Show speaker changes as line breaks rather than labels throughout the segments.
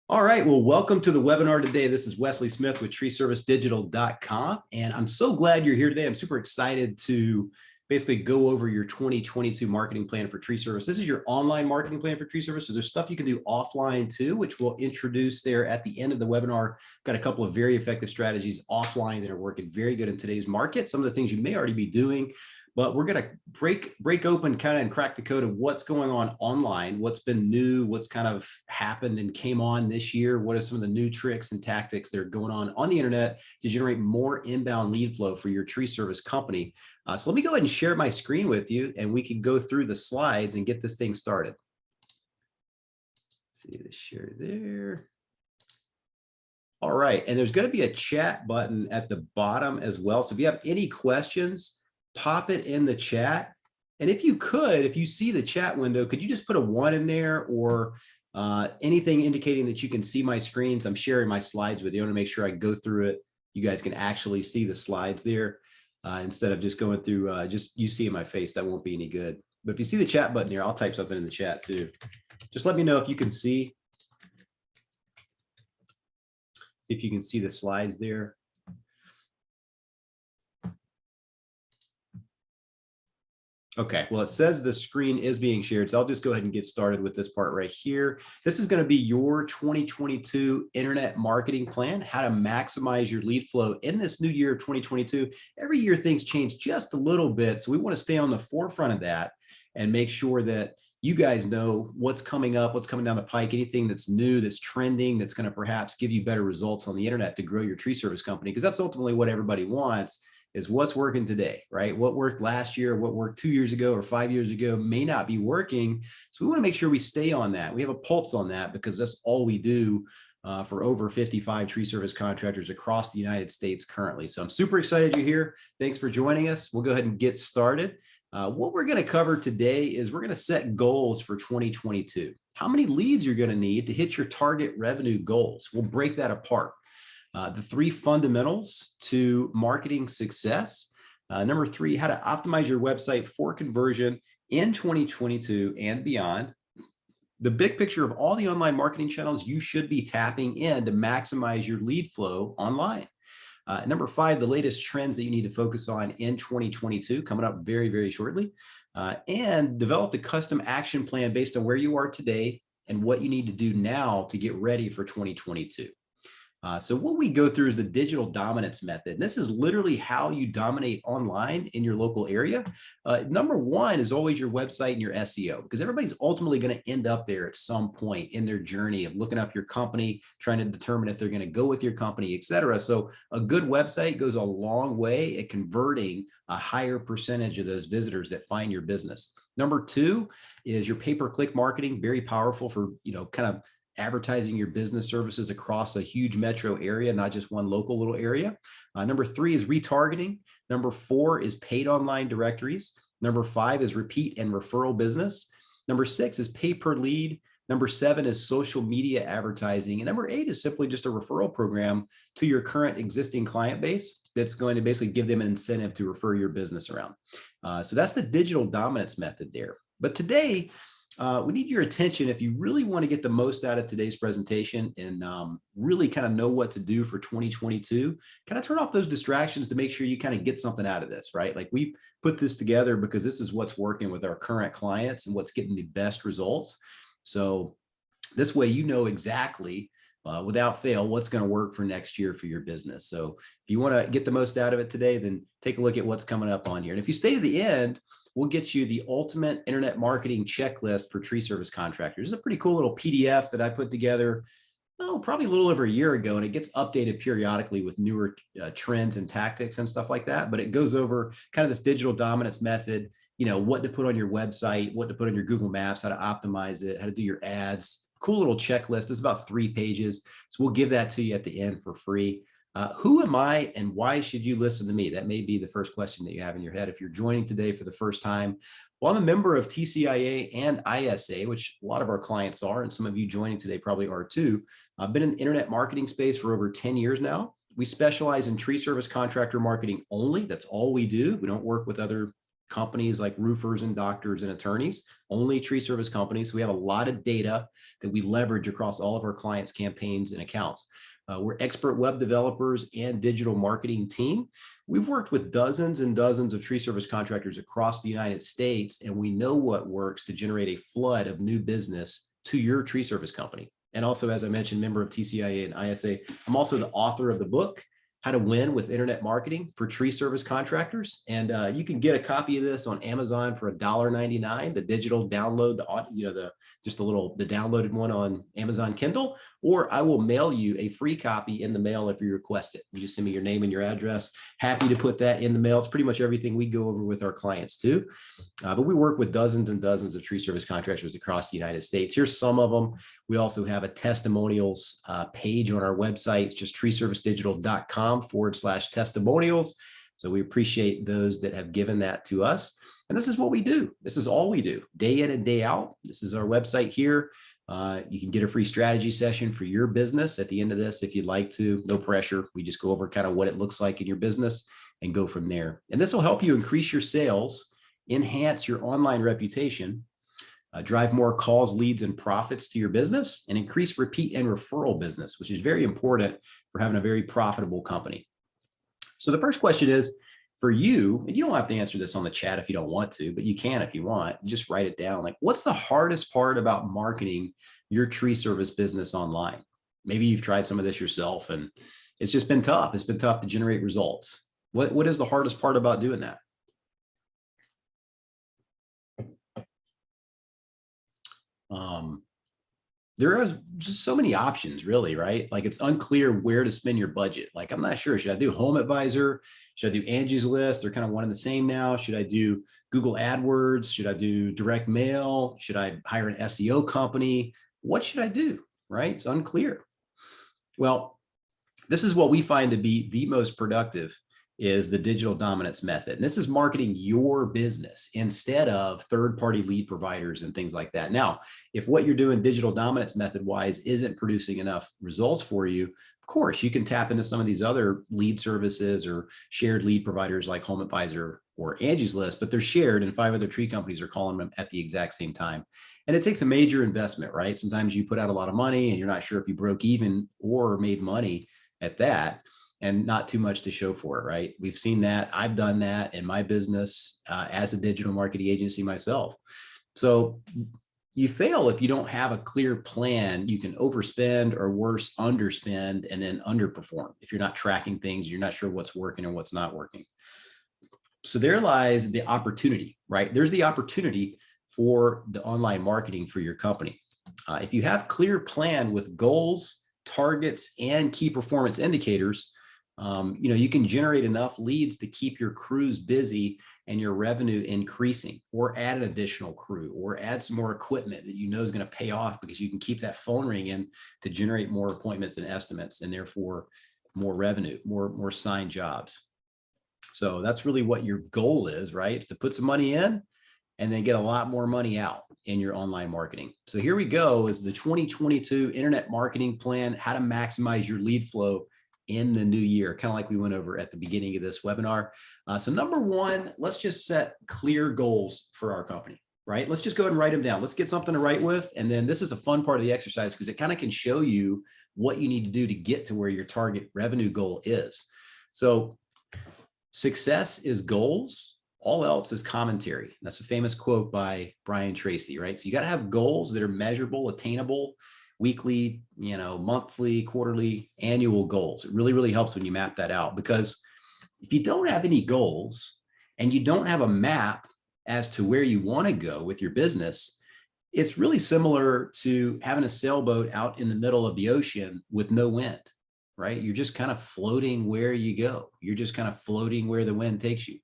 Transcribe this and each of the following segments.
All right, well, welcome to the webinar today. This is Wesley Smith with treeservicedigital.com, and I'm so glad you're here today. I'm super excited to basically go over your 2022 marketing plan for tree service. This is your online marketing plan for tree service. So there's stuff you can do offline too, which we'll introduce there at the end of the webinar. Got a couple of very effective strategies offline that are working very good in today's market. Some of the things you may already be doing, but we're going to break open kind of and crack the code of what's going on online, what's been new, what's kind of happened and came on this year. What are some of the new tricks and tactics that are going on the internet to generate more inbound lead flow for your tree service company? So let me go ahead and share my screen with you and we can go through the slides and get this thing started. Let's see the share there. All right, and there's going to be a chat button at the bottom as well. So if you have any questions, pop it in the chat. And if you see the chat window, could you just put a 1 in there or anything indicating that you can see my screens? I'm sharing my slides with you. I want to make sure I go through it. You guys can actually see the slides there instead of just going through just you seeing my face. That won't be any good. But if you see the chat button here, I'll type something in the chat too. Just let me know if you can see. See if you can see the slides there. Okay, well, it says the screen is being shared, so I'll just go ahead and get started with this part right here. This is going to be your 2022 internet marketing plan, how to maximize your lead flow in this new year of 2022. Every year things change just a little bit, so we want to stay on the forefront of that and make sure that you guys know what's coming up, what's coming down the pike, anything that's new, that's trending, that's going to perhaps give you better results on the internet to grow your tree service company, because that's ultimately what everybody wants. Is what's working today, right? What worked last year, what worked 2 years ago or 5 years ago may not be working. So we want to make sure we stay on that. We have a pulse on that because that's all we do for over 55 tree service contractors across the United States currently. So I'm super excited you're here. Thanks for joining us. We'll go ahead and get started. What we're going to cover today is we're going to set goals for 2022. How many leads you're going to need to hit your target revenue goals. We'll break that apart. The 3 fundamentals to marketing success. Number 3, how to optimize your website for conversion in 2022 and beyond. The big picture of all the online marketing channels you should be tapping in to maximize your lead flow online. Number 5, the latest trends that you need to focus on in 2022, coming up very, very shortly. And develop a custom action plan based on where you are today and what you need to do now to get ready for 2022. So what we go through is the digital dominance method. And this is literally how you dominate online in your local area. Number 1 is always your website and your SEO, because everybody's ultimately going to end up there at some point in their journey of looking up your company, trying to determine if they're going to go with your company, et cetera. So a good website goes a long way at converting a higher percentage of those visitors that find your business. Number 2 is your pay-per-click marketing, very powerful for, kind of advertising your business services across a huge metro area, not just one local little area. Number 3 is retargeting. Number 4 is paid online directories. Number 5 is repeat and referral business. Number 6 is pay per lead. Number 7 is social media advertising. And number 8 is simply just a referral program to your current existing client base that's going to basically give them an incentive to refer your business around. So that's the digital dominance method there. But today, we need your attention if you really want to get the most out of today's presentation and really kind of know what to do for 2022. Kind of turn off those distractions to make sure you kind of get something out of this, right? Like we put this together because this is what's working with our current clients and what's getting the best results. So this way, you know exactly without fail what's going to work for next year for your business. So if you want to get the most out of it today, then take a look at what's coming up on here. And if you stay to the end, we'll get you the ultimate internet marketing checklist for tree service contractors. It's a pretty cool little PDF that I put together, probably a little over a year ago, and it gets updated periodically with newer trends and tactics and stuff like that. But it goes over kind of this digital dominance method, what to put on your website, what to put on your Google Maps, how to optimize it, how to do your ads. Cool little checklist. It's about 3 pages. So we'll give that to you at the end for free. Who am I and why should you listen to me? That may be the first question that you have in your head if you're joining today for the first time. Well, I'm a member of TCIA and ISA, which a lot of our clients are, and some of you joining today probably are too. I've been in the internet marketing space for over 10 years now. We specialize in tree service contractor marketing only. That's all we do. We don't work with other companies like roofers and doctors and attorneys, only tree service companies. So we have a lot of data that we leverage across all of our clients' campaigns and accounts. We're expert web developers and digital marketing team. We've worked with dozens and dozens of tree service contractors across the United States, and we know what works to generate a flood of new business to your tree service company. And also, as I mentioned, member of TCIA and ISA. I'm also the author of the book, How to Win with Internet Marketing for Tree Service Contractors. And you can get a copy of this on Amazon for $1.99, the digital download, the downloaded one on Amazon Kindle, or I will mail you a free copy in the mail if you request it. You just send me your name and your address. Happy to put that in the mail. It's pretty much everything we go over with our clients too. But we work with dozens and dozens of tree service contractors across the United States. Here's some of them. We also have a testimonials page on our website. It's just treeservicedigital.com/testimonials. So we appreciate those that have given that to us. And this is what we do. This is all we do day in and day out. This is our website here. You can get a free strategy session for your business at the end of this if you'd like to. No pressure. We just go over kind of what it looks like in your business and go from there. And this will help you increase your sales, enhance your online reputation, drive more calls, leads, and profits to your business, and increase repeat and referral business, which is very important for having a very profitable company. So the first question is for you, and you don't have to answer this on the chat if you don't want to, but you can if you want. Just write it down. Like, what's the hardest part about marketing your tree service business online? Maybe you've tried some of this yourself and it's just been tough. It's been tough to generate results. What is the hardest part about doing that? There are just so many options, really, right? Like, it's unclear where to spend your budget. Like, I'm not sure. Should I do Home Advisor? Should I do Angie's List? They're kind of one and the same now. Should I do Google AdWords? Should I do direct mail? Should I hire an SEO company? What should I do, right? It's unclear. Well, this is what we find to be the most productive is the digital dominance method. And this is marketing your business instead of third-party lead providers and things like that. Now, if what you're doing digital dominance method wise isn't producing enough results for you, of course, you can tap into some of these other lead services or shared lead providers like Home Advisor or Angie's List, but they're shared and 5 other tree companies are calling them at the exact same time. And it takes a major investment, right? Sometimes you put out a lot of money and you're not sure if you broke even or made money at that, and not too much to show for it, right? We've seen that. I've done that in my business as a digital marketing agency myself. So you fail if you don't have a clear plan. You can overspend or worse, underspend and then underperform. If you're not tracking things, you're not sure what's working and what's not working. So there lies the opportunity, right? There's the opportunity for the online marketing for your company. If you have clear plan with goals, targets, and key performance indicators, you can generate enough leads to keep your crews busy and your revenue increasing, or add an additional crew, or add some more equipment that you know is going to pay off because you can keep that phone ringing to generate more appointments and estimates, and therefore more revenue, more signed jobs. So that's really what your goal is, right? It's to put some money in and then get a lot more money out in your online marketing. So here we go is the 2022 Internet Marketing Plan, how to maximize your lead flow in the new year, kind of like we went over at the beginning of this webinar. So number one, let's just set clear goals for our company, right? Let's just go ahead and write them down. Let's get something to write with. And then this is a fun part of the exercise because it kind of can show you what you need to do to get to where your target revenue goal is. So success is goals. All else is commentary. That's a famous quote by Brian Tracy, right? So you got to have goals that are measurable, attainable, weekly, monthly, quarterly, annual goals. It really, really helps when you map that out, because if you don't have any goals and you don't have a map as to where you want to go with your business, it's really similar to having a sailboat out in the middle of the ocean with no wind, right? You're just kind of floating where you go. You're just kind of floating where the wind takes you,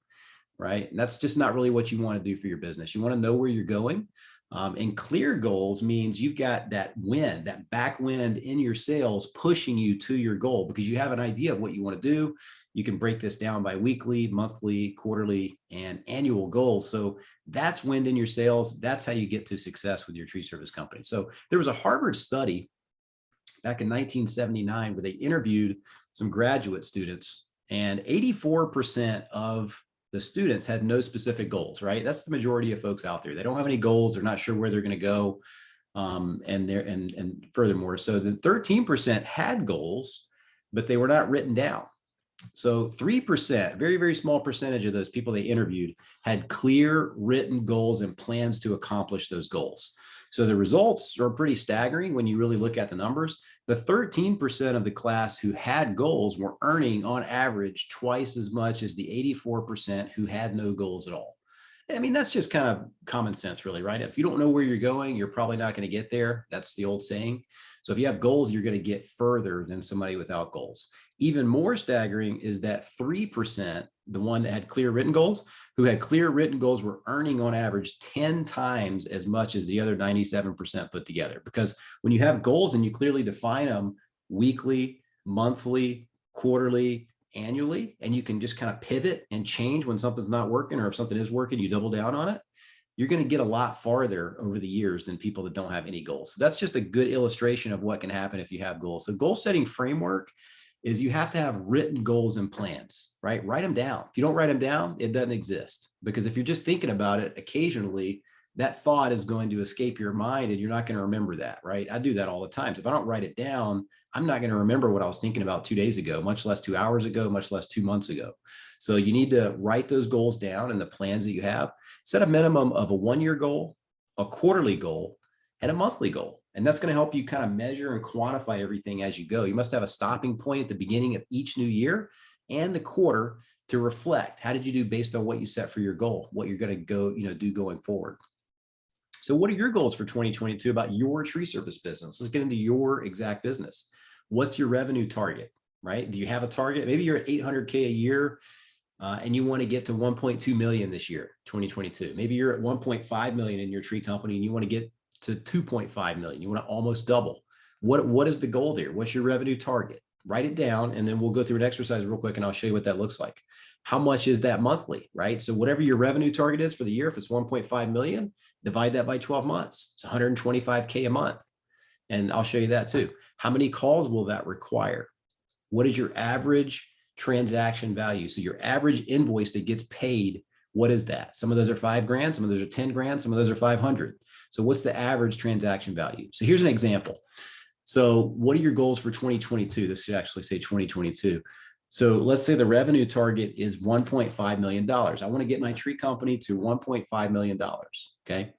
right? And that's just not really what you want to do for your business. You want to know where you're going. And clear goals means you've got that wind, that backwind in your sales pushing you to your goal because you have an idea of what you want to do. You can break this down by weekly, monthly, quarterly, and annual goals. So that's wind in your sales. That's how you get to success with your tree service company. So there was a Harvard study back in 1979 where they interviewed some graduate students, and 84% of the students had no specific goals, right? That's the majority of folks out there. They don't have any goals. They're not sure where they're going to go. And furthermore, so the 13% had goals, but they were not written down. So 3%, very, very small percentage of those people they interviewed had clear written goals and plans to accomplish those goals. So the results are pretty staggering when you really look at the numbers. The 13% of the class who had goals were earning on average twice as much as the 84% who had no goals at all. I mean, that's just kind of common sense, really, right? If you don't know where you're going, you're probably not going to get there. That's the old saying. So if you have goals, you're going to get further than somebody without goals. Even more staggering is that 3%, the one that had clear written goals, who had clear written goals were earning on average 10 times as much as the other 97% put together. Because when you have goals and you clearly define them weekly, monthly, quarterly, annually, and you can just kind of pivot and change when something's not working, or if something is working, you double down on it, you're going to get a lot farther over the years than people that don't have any goals. So that's just a good illustration of what can happen if you have goals. So goal setting framework is you have to have written goals and plans, right? Write them down. If you don't write them down, it doesn't exist. Because if you're just thinking about it, occasionally that thought is going to escape your mind and you're not going to remember that, right? I do that all the time. So if I don't write it down, I'm not going to remember what I was thinking about 2 days ago, much less 2 hours ago, much less 2 months ago. So you need to write those goals down and the plans that you have. Set a minimum of a 1-year goal, a quarterly goal, and a monthly goal. And that's going to help you kind of measure and quantify everything as you go. You must have a stopping point at the beginning of each new year and the quarter to reflect. How did you do based on what you set for your goal, what you're going to go, do going forward? So what are your goals for 2022 about your tree service business? Let's get into your exact business. What's your revenue target, right? Do you have a target? Maybe you're at 800K a year and you want to get to 1.2 million this year, 2022. Maybe you're at 1.5 million in your tree company and you want to get to 2.5 million. You want to almost double. What is the goal there? What's your revenue target? Write it down, and then we'll go through an exercise real quick and I'll show you what that looks like. How much is that monthly, right? So whatever your revenue target is for the year, if it's 1.5 million, divide that by 12 months. It's 125K a month. And I'll show you that too. How many calls will that require? What is your average transaction value? So your average invoice that gets paid, what is that? Some of those are 5 grand, some of those are 10 grand, some of those are 500. So what's the average transaction value? So here's an example. So what are your goals for 2022? This should actually say 2022. So let's say the revenue target is $1.5 million. I want to get my tree company to $1.5 million. Okay.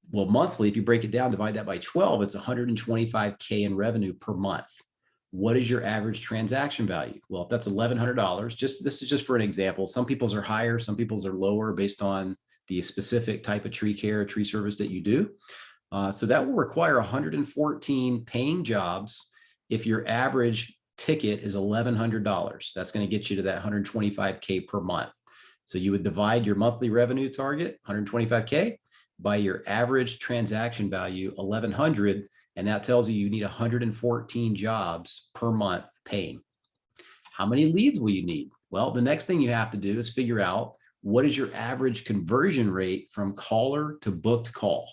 Well, monthly, if you break it down, divide that by 12, it's 125K in revenue per month. What is your average transaction value? Well, if that's $1,100, this is just for an example. Some people's are higher, some people's are lower based on the specific type of tree care, tree service that you do. So that will require 114 paying jobs if your average ticket is $1,100. That's going to get you to that 125K per month. So you would divide your monthly revenue target, 125K, by your average transaction value, 1,100, and that tells you need 114 jobs per month paying. How many leads will you need? Well, the next thing you have to do is figure out what is your average conversion rate from caller to booked call.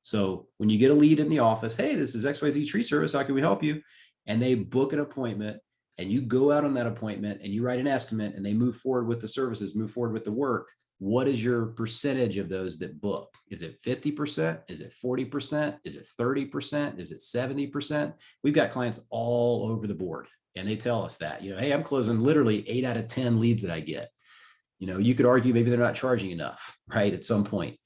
So when you get a lead in the office, hey, this is XYZ Tree Service, how can we help you? And they book an appointment and you go out on that appointment and you write an estimate and they move forward with the services, move forward with the work. What is your percentage of those that book? Is it 50%? Is it 40%? Is it 30%? Is it 70%? We've got clients all over the board and they tell us that, hey, I'm closing literally 8 out of 10 leads that I get. You could argue maybe they're not charging enough, right? At some point.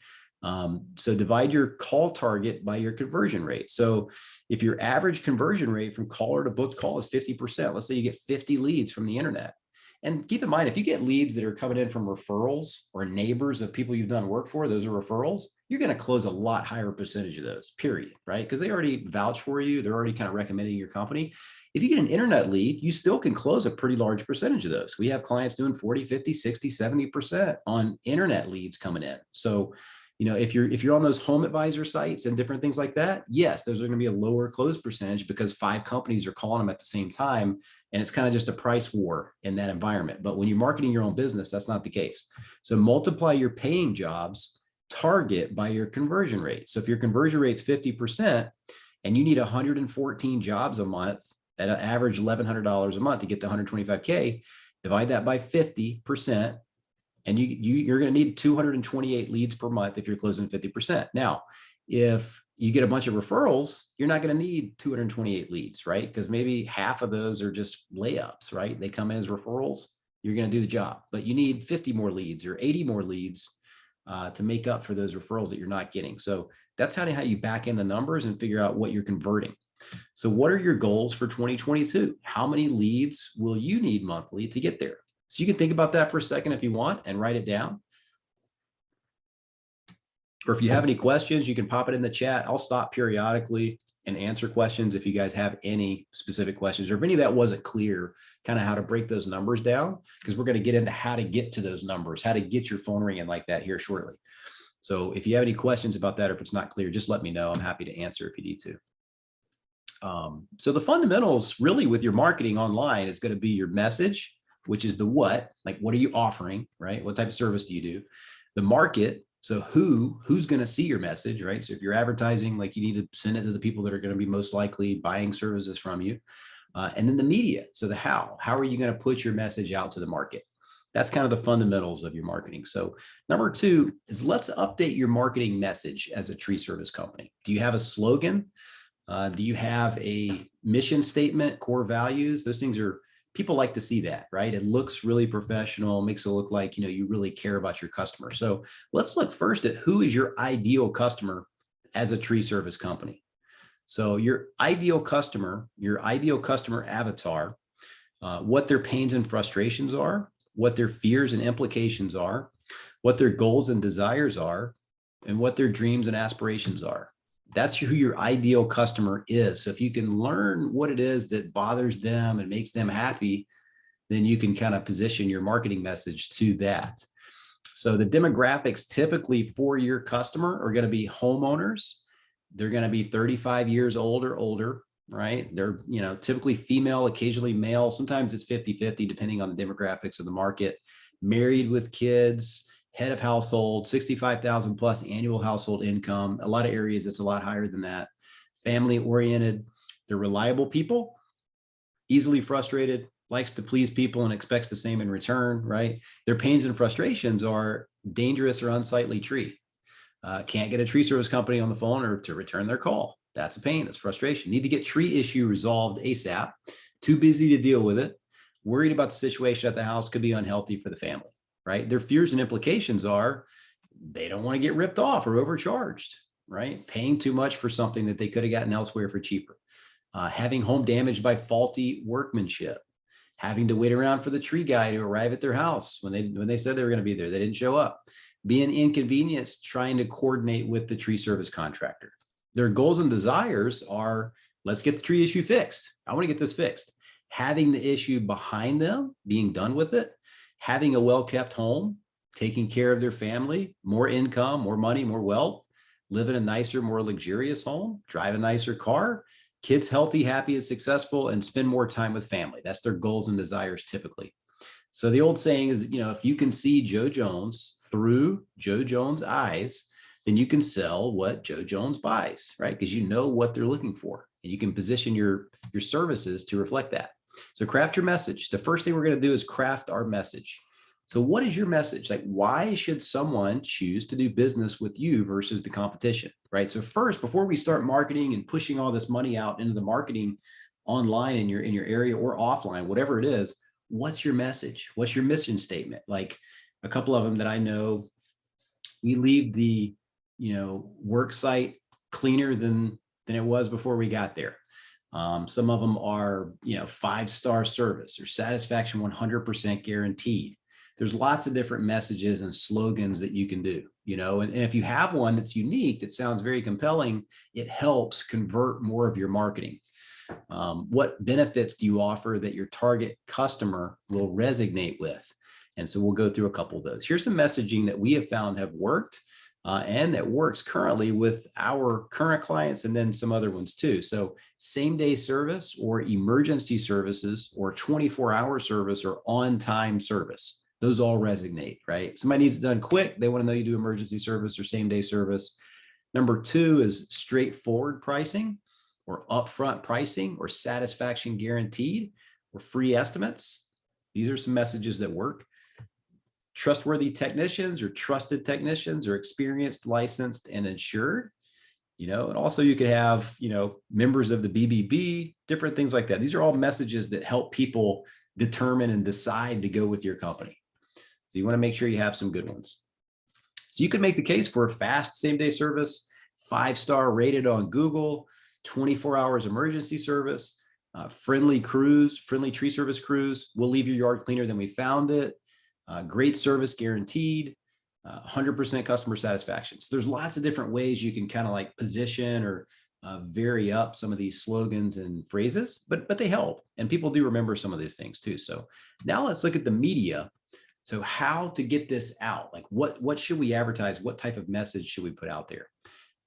So divide your call target by your conversion rate. So if your average conversion rate from caller to booked call is 50%, let's say you get 50 leads from the internet. And keep in mind, if you get leads that are coming in from referrals or neighbors of people you've done work for, those are referrals, you're going to close a lot higher percentage of those, period, right? Because they already vouch for you. They're already kind of recommending your company. If you get an internet lead, you still can close a pretty large percentage of those. We have clients doing 40, 50, 60, 70% on internet leads coming in. So if you're on those home advisor sites and different things like that, yes, those are going to be a lower close percentage because 5 companies are calling them at the same time. And it's kind of just a price war in that environment. But when you're marketing your own business, that's not the case. So multiply your paying jobs target by your conversion rate. So if your conversion rate is 50% and you need 114 jobs a month at an average $1,100 a month to get to 125K, divide that by 50%. And you're going to need 228 leads per month if you're closing 50%. Now, if you get a bunch of referrals, you're not going to need 228 leads, right? Because maybe half of those are just layups, right? They come in as referrals. You're going to do the job, but you need 50 more leads or 80 more leads to make up for those referrals that you're not getting. So that's how you back in the numbers and figure out what you're converting. So what are your goals for 2022? How many leads will you need monthly to get there? So you can think about that for a second if you want and write it down. Or if you have any questions, you can pop it in the chat. I'll stop periodically and answer questions if you guys have any specific questions, or if any of that wasn't clear, kind of how to break those numbers down, because we're going to get into how to get to those numbers, how to get your phone ringing like that here shortly. So if you have any questions about that, or if it's not clear, just let me know. I'm happy to answer if you need to. So the fundamentals really with your marketing online is going to be your message, which is the what, like what are you offering, right? What type of service do you do? The market, so who's going to see your message, right? So if you're advertising, like you need to send it to the people that are going to be most likely buying services from you. And then the media, so the how are you going to put your message out to the market? That's kind of the fundamentals of your marketing. So number two is let's update your marketing message as a tree service company. Do you have a slogan? Do you have a mission statement, core values? Those things are, people like to see that, right? It looks really professional, makes it look like, you really care about your customer. So let's look first at who is your ideal customer as a tree service company. So your ideal customer avatar, what their pains and frustrations are, what their fears and implications are, what their goals and desires are, and what their dreams and aspirations are. That's who your ideal customer is. So if you can learn what it is that bothers them and makes them happy, then you can kind of position your marketing message to that. So the demographics typically for your customer are going to be homeowners. They're going to be 35 years old or older, right? They're, typically female, occasionally male. Sometimes it's 50-50 depending on the demographics of the market. Married with kids, head of household, 65,000 plus annual household income. A lot of areas, it's a lot higher than that. Family oriented. They're reliable people, easily frustrated, likes to please people and expects the same in return, right? Their pains and frustrations are dangerous or unsightly tree. Can't get a tree service company on the phone or to return their call. That's a pain, that's frustration. Need to get tree issue resolved ASAP. Too busy to deal with it. Worried about the situation at the house, could be unhealthy for the family. Right? Their fears and implications are they don't want to get ripped off or overcharged, right? Paying too much for something that they could have gotten elsewhere for cheaper. Having home damaged by faulty workmanship. Having to wait around for the tree guy to arrive at their house when they said they were going to be there. They didn't show up. Being inconvenienced trying to coordinate with the tree service contractor. Their goals and desires are, let's get the tree issue fixed. I want to get this fixed. Having the issue behind them, being done with it. Having a well-kept home, taking care of their family, more income, more money, more wealth, live in a nicer, more luxurious home, drive a nicer car, kids healthy, happy, and successful, and spend more time with family. That's their goals and desires typically. So the old saying is, if you can see Joe Jones through Joe Jones' eyes, then you can sell what Joe Jones buys, right? Because you know what they're looking for, and you can position your services to reflect that. So craft your message. The first thing we're going to do is craft our message. So what is your message? Like, why should someone choose to do business with you versus the competition, right? So first, before we start marketing and pushing all this money out into the marketing online in your area or offline, whatever it is, what's your message? What's your mission statement? Like a couple of them that I know, we leave the, work site cleaner than it was before we got there. Some of them are, 5-star service or satisfaction 100% guaranteed. There's lots of different messages and slogans that you can do, and if you have one that's unique, that sounds very compelling, it helps convert more of your marketing. What benefits do you offer that your target customer will resonate with? And so we'll go through a couple of those. Here's some messaging that we have found have worked. And that works currently with our current clients and then some other ones too. So same-day service or emergency services or 24-hour service or on-time service. Those all resonate, right? Somebody needs it done quick. They want to know you do emergency service or same-day service. Number two is straightforward pricing or upfront pricing or satisfaction guaranteed or free estimates. These are some messages that work. trustworthy technicians or trusted technicians or experienced, licensed, and insured. And also you could have, members of the BBB, different things like that. These are all messages that help people determine and decide to go with your company. So you want to make sure you have some good ones. So you could make the case for a fast same-day service, 5-star rated on Google, 24 hours emergency service, friendly tree service crews. We'll leave your yard cleaner than we found it. Great service guaranteed. 100% customer satisfaction. So there's lots of different ways you can kind of like position or vary up some of these slogans and phrases, but they help. And people do remember some of these things too. So now let's look at the media. So how to get this out? Like what should we advertise? What type of message should we put out there?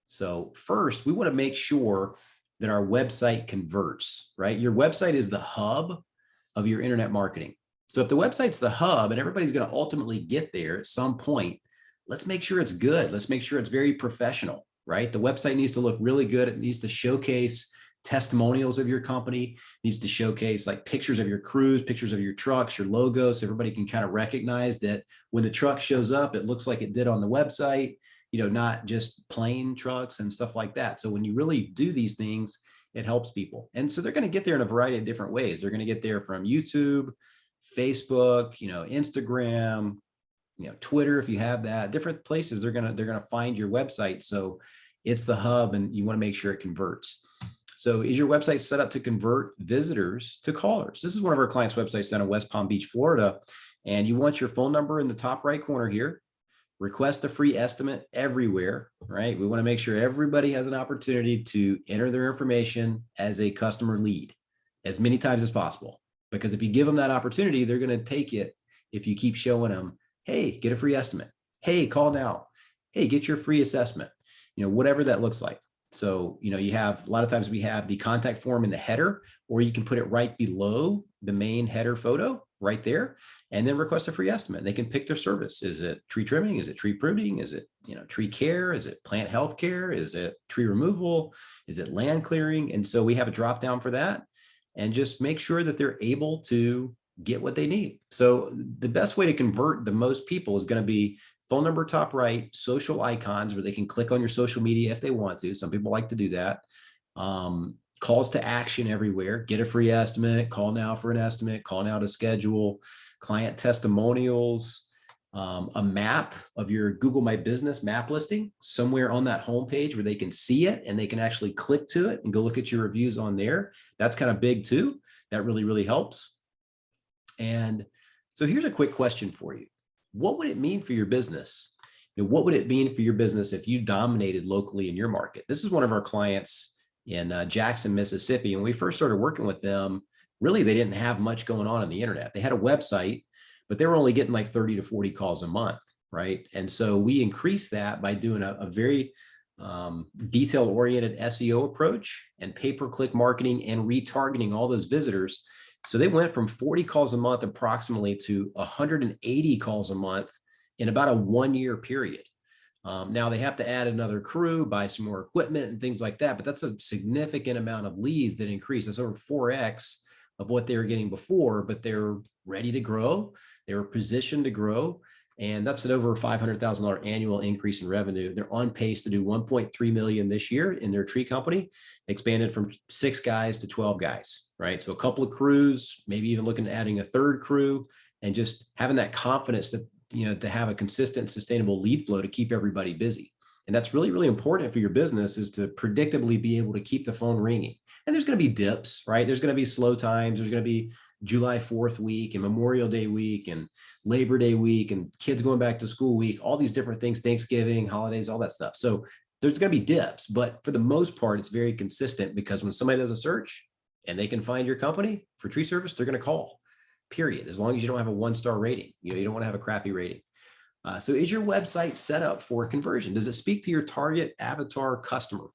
So first, we want to make sure that our website converts, right? Your website is the hub of your internet marketing. So if the website's the hub and everybody's going to ultimately get there at some point, let's make sure it's good. Let's make sure it's very professional, right? The website needs to look really good. It needs to showcase testimonials of your company, it needs to showcase like pictures of your crews, pictures of your trucks, your logos, so everybody can kind of recognize that when the truck shows up, it looks like it did on the website, not just plain trucks and stuff like that. So when you really do these things, it helps people. And so they're going to get there in a variety of different ways. They're going to get there from YouTube, Facebook, Instagram, Twitter, if you have that, different places, they're going to find your website. So it's the hub and you want to make sure it converts. So is your website set up to convert visitors to callers? This is one of our clients' websites down in West Palm Beach, Florida. And you want your phone number in the top right corner here. Request a free estimate everywhere, right? We want to make sure everybody has an opportunity to enter their information as a customer lead as many times as possible. Because if you give them that opportunity, they're going to take it if you keep showing them, hey, get a free estimate. Hey, call now. Hey, get your free assessment. Whatever that looks like. So, you have a lot of times we have the contact form in the header, or you can put it right below the main header photo right there, and then request a free estimate. They can pick their service. Is it tree trimming? Is it tree pruning? Is it, tree care? Is it plant health care? Is it tree removal? Is it land clearing? And so we have a drop down for that, and just make sure that they're able to get what they need. So the best way to convert the most people is going to be phone number top right, social icons where they can click on your social media if they want to. Some people like to do that. Calls to action everywhere. Get a free estimate, call now for an estimate, call now to schedule, client testimonials, a map of your Google My Business map listing somewhere on that homepage where they can see it and they can actually click to it and go look at your reviews on there. That's kind of big too. That really, really helps. And so here's a quick question for you. What would it mean for your business? What would it mean for your business if you dominated locally in your market? This is one of our clients in Jackson, Mississippi. And when we first started working with them, really, they didn't have much going on the internet. They had a website, but they were only getting like 30 to 40 calls a month, right? And so we increased that by doing a very detail-oriented SEO approach and pay-per-click marketing and retargeting all those visitors. So they went from 40 calls a month approximately to 180 calls a month in about a 1-year period. Now they have to add another crew, buy some more equipment and things like that, but that's a significant amount of leads that increase. That's over 4x of what they were getting before, but they're ready to grow. They were positioned to grow. And that's an over $500,000 annual increase in revenue. They're on pace to do 1.3 million this year in their tree company, expanded from 6 guys to 12 guys, right? So a couple of crews, maybe even looking at adding a third crew, and just having that confidence that, to have a consistent, sustainable lead flow to keep everybody busy. And that's really, really important for your business, is to predictably be able to keep the phone ringing. And there's going to be dips, right? There's going to be slow times. There's going to be July 4th week and Memorial Day week and Labor Day week and kids going back to school week, all these different things, Thanksgiving, holidays, all that stuff. So there's going to be dips, but for the most part, it's very consistent, because when somebody does a search and they can find your company for tree service, they're going to call, period. As long as you don't have a 1-star rating, you don't want to have a crappy rating. So is your website set up for conversion? Does it speak to your target avatar customer?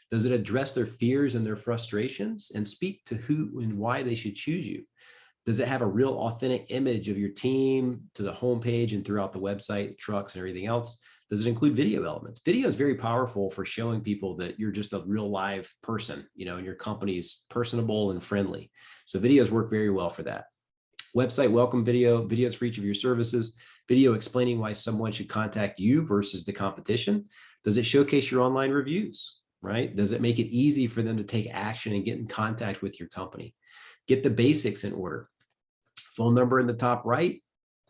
Does it address their fears and their frustrations and speak to who and why they should choose you? Does it have a real authentic image of your team to the homepage and throughout the website, trucks and everything else? Does it include video elements? Video is very powerful for showing people that you're just a real live person, and your company's personable and friendly. So videos work very well for that. Website welcome video, videos for each of your services. video explaining why someone should contact you versus the competition? Does it showcase your online reviews, right? Does it make it easy for them to take action and get in contact with your company? Get the basics in order. Phone number in the top right.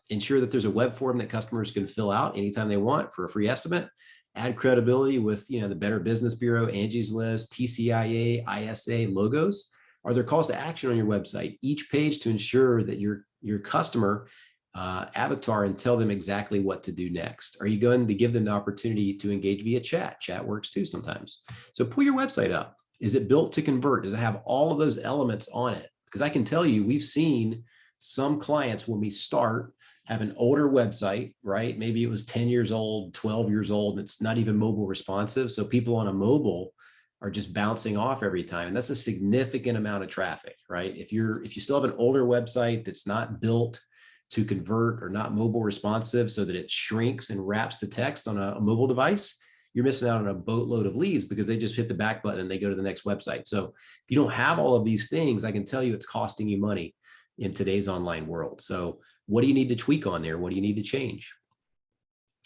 Ensure that there's a web form that customers can fill out anytime they want for a free estimate. Add credibility with the Better Business Bureau, Angie's List, TCIA, ISA logos. Are there calls to action on your website? Each page to ensure that your customer avatar and tell them exactly what to do next. Are you going to give them the opportunity to engage via chat? Chat works too sometimes. So pull your website up. Is it built to convert? Does it have all of those elements on it? Because I can tell you, we've seen some clients when we start have an older website, right? Maybe it was 10 years old, 12 years old, and it's not even mobile responsive. So people on a mobile are just bouncing off every time. And that's a significant amount of traffic, right? If you still have an older website that's not built to convert or not mobile responsive so that it shrinks and wraps the text on a mobile device, you're missing out on a boatload of leads because they just hit the back button and they go to the next website. So if you don't have all of these things, I can tell you it's costing you money in today's online world. So what do you need to tweak on there? What do you need to change?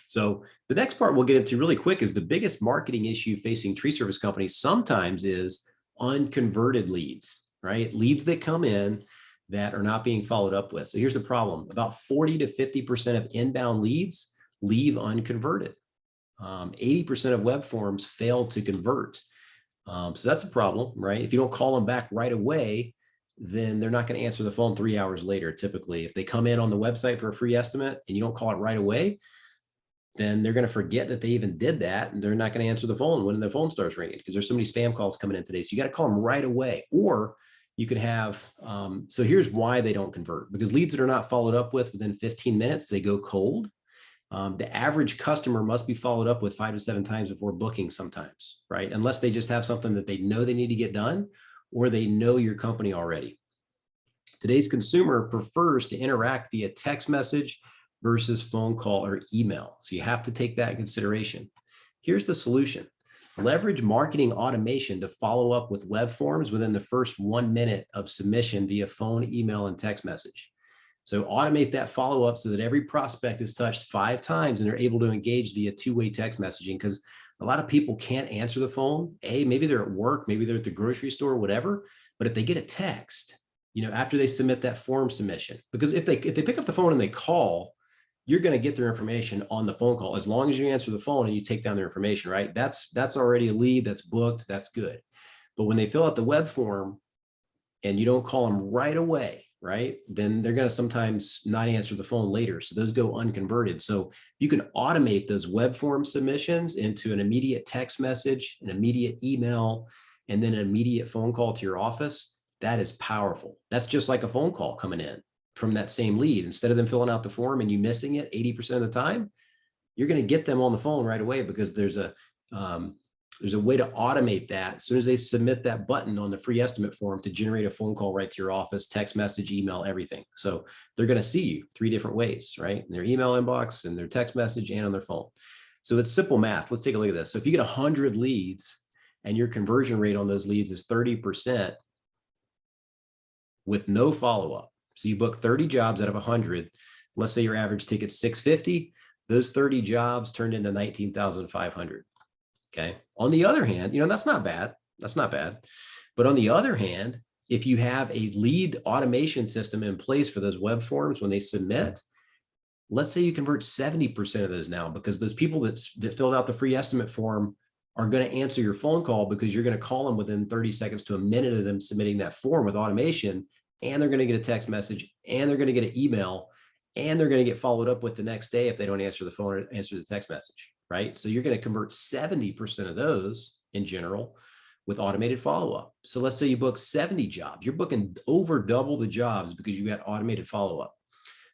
So the next part we'll get into really quick is the biggest marketing issue facing tree service companies sometimes is unconverted leads, right? Leads that come in that are not being followed up with. So here's the problem. About 40 to 50% of inbound leads leave unconverted. 80% of web forms fail to convert. So that's a problem, right? If you don't call them back right away, then they're not going to answer the phone 3 hours later. Typically, if they come in on the website for a free estimate and you don't call it right away, then they're going to forget that they even did that. And they're not going to answer the phone when their phone starts ringing because there's so many spam calls coming in today. So you got to call them right away. Or you can have, so here's why they don't convert, because leads that are not followed up with within 15 minutes, they go cold. The average customer must be followed up with 5 to 7 times before booking sometimes, right? Unless they just have something that they know they need to get done, or they know your company already. Today's consumer prefers to interact via text message versus phone call or email. So you have to take that in consideration. Here's the solution. Leverage marketing automation to follow up with web forms within the first 1 minute of submission via phone, email, and text message. So automate that follow-up so that every prospect is touched 5 times and they're able to engage via two-way text messaging, because a lot of people can't answer the phone. Maybe they're at work, maybe they're at the grocery store, whatever. But if they get a text, after they submit that form submission, because if they pick up the phone and they call, you're going to get their information on the phone call as long as you answer the phone and you take down their information, right? That's already a lead, that's booked, that's good. But when they fill out the web form and you don't call them right away, right, then they're going to sometimes not answer the phone later. So those go unconverted. So you can automate those web form submissions into an immediate text message, an immediate email, and then an immediate phone call to your office. That is powerful. That's just like a phone call coming in from that same lead. Instead of them filling out the form and you missing it 80% of the time, you're going to get them on the phone right away, because there's a way to automate that as soon as they submit that button on the free estimate form to generate a phone call right to your office, text message, email, everything. So they're going to see you 3 different ways, right? In their email inbox, and their text message, and on their phone. So it's simple math. Let's take a look at this. So if you get 100 leads and your conversion rate on those leads is 30% with no follow-up. So you book 30 jobs out of 100. Let's say your average ticket's $650. Those 30 jobs turned into 19,500. Okay. On the other hand, that's not bad. That's not bad. But on the other hand, if you have a lead automation system in place for those web forms when they submit, let's say you convert 70% of those now, because those people that filled out the free estimate form are going to answer your phone call, because you're going to call them within 30 seconds to a minute of them submitting that form with automation, and they're going to get a text message, and they're going to get an email, and they're going to get followed up with the next day if they don't answer the phone or answer the text message, right? So you're going to convert 70% of those in general with automated follow-up. So let's say you book 70 jobs, you're booking over double the jobs because you got automated follow-up.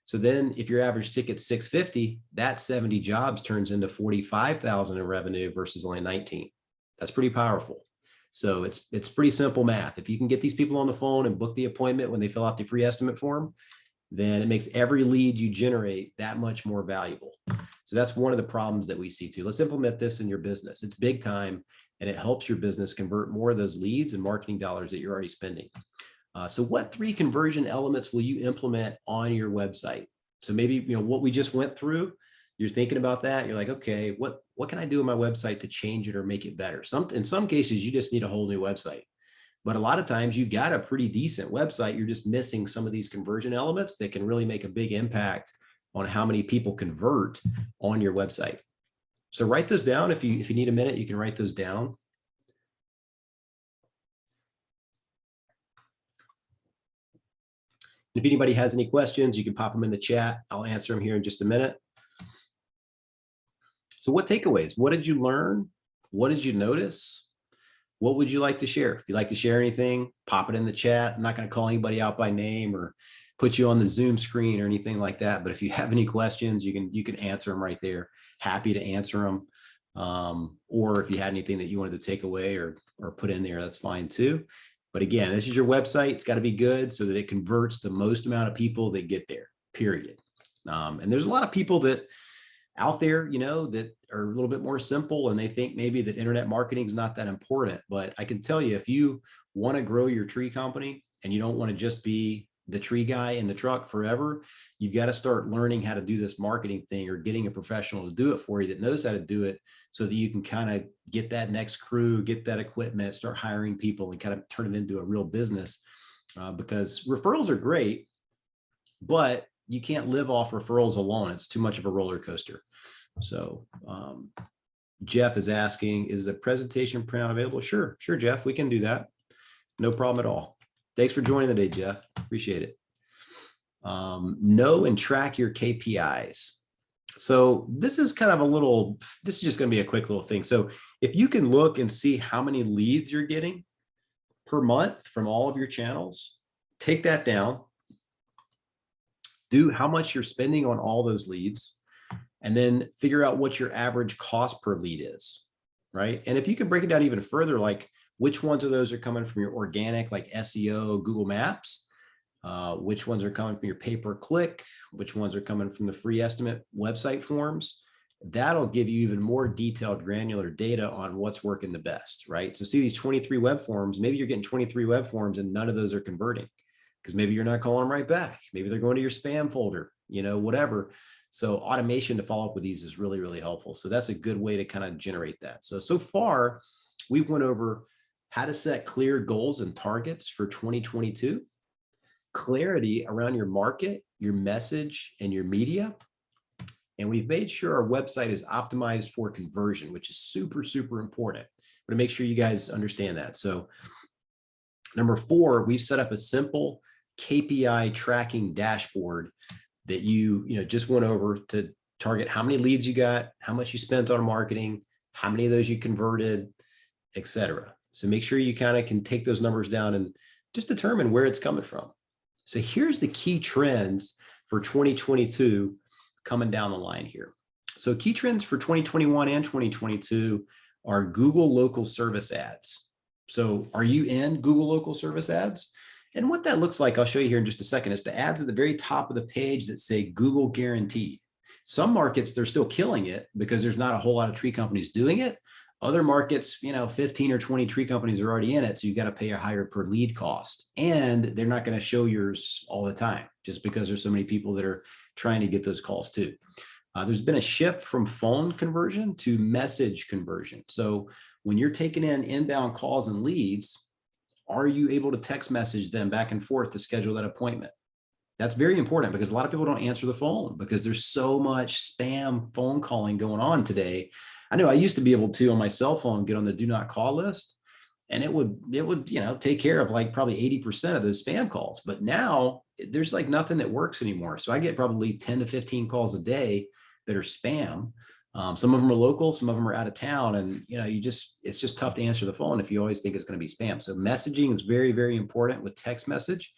So then if your average ticket's $650, that 70 jobs turns into 45,000 in revenue versus only 19. That's pretty powerful. So it's pretty simple math. If you can get these people on the phone and book the appointment when they fill out the free estimate form, then it makes every lead you generate that much more valuable. So that's one of the problems that we see too. Let's implement this in your business. It's big time, and it helps your business convert more of those leads and marketing dollars that you're already spending. So what 3 conversion elements will you implement on your website? So maybe, what we just went through, you're thinking about that. You're like, okay, what can I do on my website to change it or make it better? In some cases, you just need a whole new website. But a lot of times you've got a pretty decent website. You're just missing some of these conversion elements that can really make a big impact on how many people convert on your website. So write those down. If you need a minute, you can write those down. If anybody has any questions, you can pop them in the chat. I'll answer them here in just a minute. So what takeaways? What did you learn? What did you notice? What would you like to share? If you'd like to share anything, pop it in the chat. I'm not going to call anybody out by name or put you on the Zoom screen or anything like that. But if you have any questions, you can answer them right there. Happy to answer them. Or if you had anything that you wanted to take away or put in there, that's fine too. But again, this is your website. It's got to be good so that it converts the most amount of people that get there, period. And there's a lot of people that out there, that are a little bit more simple and they think maybe that internet marketing is not that important. But I can tell you, if you want to grow your tree company and you don't want to just be the tree guy in the truck forever, you've got to start learning how to do this marketing thing or getting a professional to do it for you that knows how to do it so that you can kind of get that next crew, get that equipment, start hiring people and kind of turn it into a real business. Because referrals are great, but you can't live off referrals alone. It's too much of a roller coaster. So Jeff is asking, is the presentation printout available? Sure, Jeff, we can do that. No problem at all. Thanks for joining today, Jeff. Appreciate it. Know and track your KPIs. So this is kind of this is just going to be a quick little thing. So if you can look and see how many leads you're getting per month from all of your channels, take that down. Do how much you're spending on all those leads, and then figure out what your average cost per lead is, right? And if you can break it down even further, like which ones of those are coming from your organic, like SEO, Google Maps, which ones are coming from your pay-per-click, which ones are coming from the free estimate website forms, that'll give you even more detailed granular data on what's working the best, right? So see these 23 web forms, maybe you're getting 23 web forms and none of those are converting, because maybe you're not calling them right back. Maybe they're going to your spam folder, whatever. So automation to follow up with these is really, really helpful. So that's a good way to kind of generate that. So far, we've went over how to set clear goals and targets for 2022, clarity around your market, your message, and your media. And we've made sure our website is optimized for conversion, which is super, super important. But to make sure you guys understand that. So number 4, we've set up a simple KPI tracking dashboard that you just went over to target how many leads you got, how much you spent on marketing, how many of those you converted, etc. So make sure you kind of can take those numbers down and just determine where it's coming from. So here's the key trends for 2022 coming down the line here. So key trends for 2021 and 2022 are Google local service ads. So are you in Google local service ads? And what that looks like, I'll show you here in just a second. It's the ads at the very top of the page that say Google guaranteed. Some markets, they're still killing it because there's not a whole lot of tree companies doing it. Other markets, 15 or 20 tree companies are already in it. So you got to pay a higher per lead cost. And they're not going to show yours all the time just because there's so many people that are trying to get those calls too. There's been a shift from phone conversion to message conversion. So when you're taking in inbound calls and leads, are you able to text message them back and forth to schedule that appointment? That's very important because a lot of people don't answer the phone because there's so much spam phone calling going on today. I know I used to be able to on my cell phone get on the do not call list, and it would take care of like probably 80% of those spam calls. But now there's like nothing that works anymore. So I get probably 10 to 15 calls a day that are spam. Some of them are local, some of them are out of town, and it's just tough to answer the phone if you always think it's going to be spam. So messaging is very, very important with text message.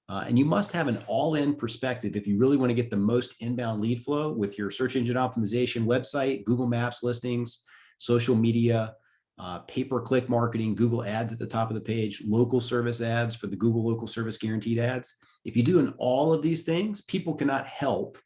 And you must have an all-in perspective if you really want to get the most inbound lead flow with your search engine optimization website, Google Maps listings, social media, pay-per-click marketing, Google ads at the top of the page, local service ads for the Google local service guaranteed ads. If you do in all of these things, people cannot help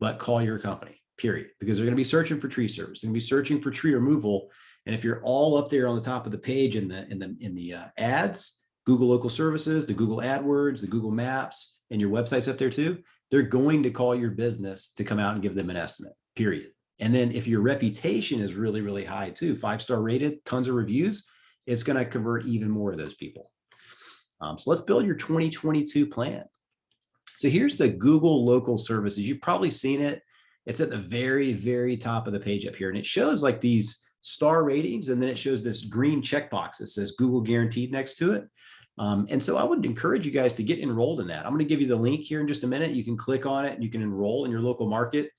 but call your company, period, because they're going to be searching for tree service. They're going to be searching for tree removal. And if you're all up there on the top of the page in the ads, Google local services, the Google AdWords, the Google Maps, and your website's up there too, they're going to call your business to come out and give them an estimate, period. And then if your reputation is really, really high too, 5-star rated, tons of reviews, it's going to convert even more of those people. So let's build your 2022 plan. So here's the Google local services. You've probably seen it. It's at the very, very top of the page up here. And it shows like these star ratings. And then it shows this green checkbox that says Google guaranteed next to it. And so I would encourage you guys to get enrolled in that. I'm going to give you the link here in just a minute. You can click on it and you can enroll in your local market.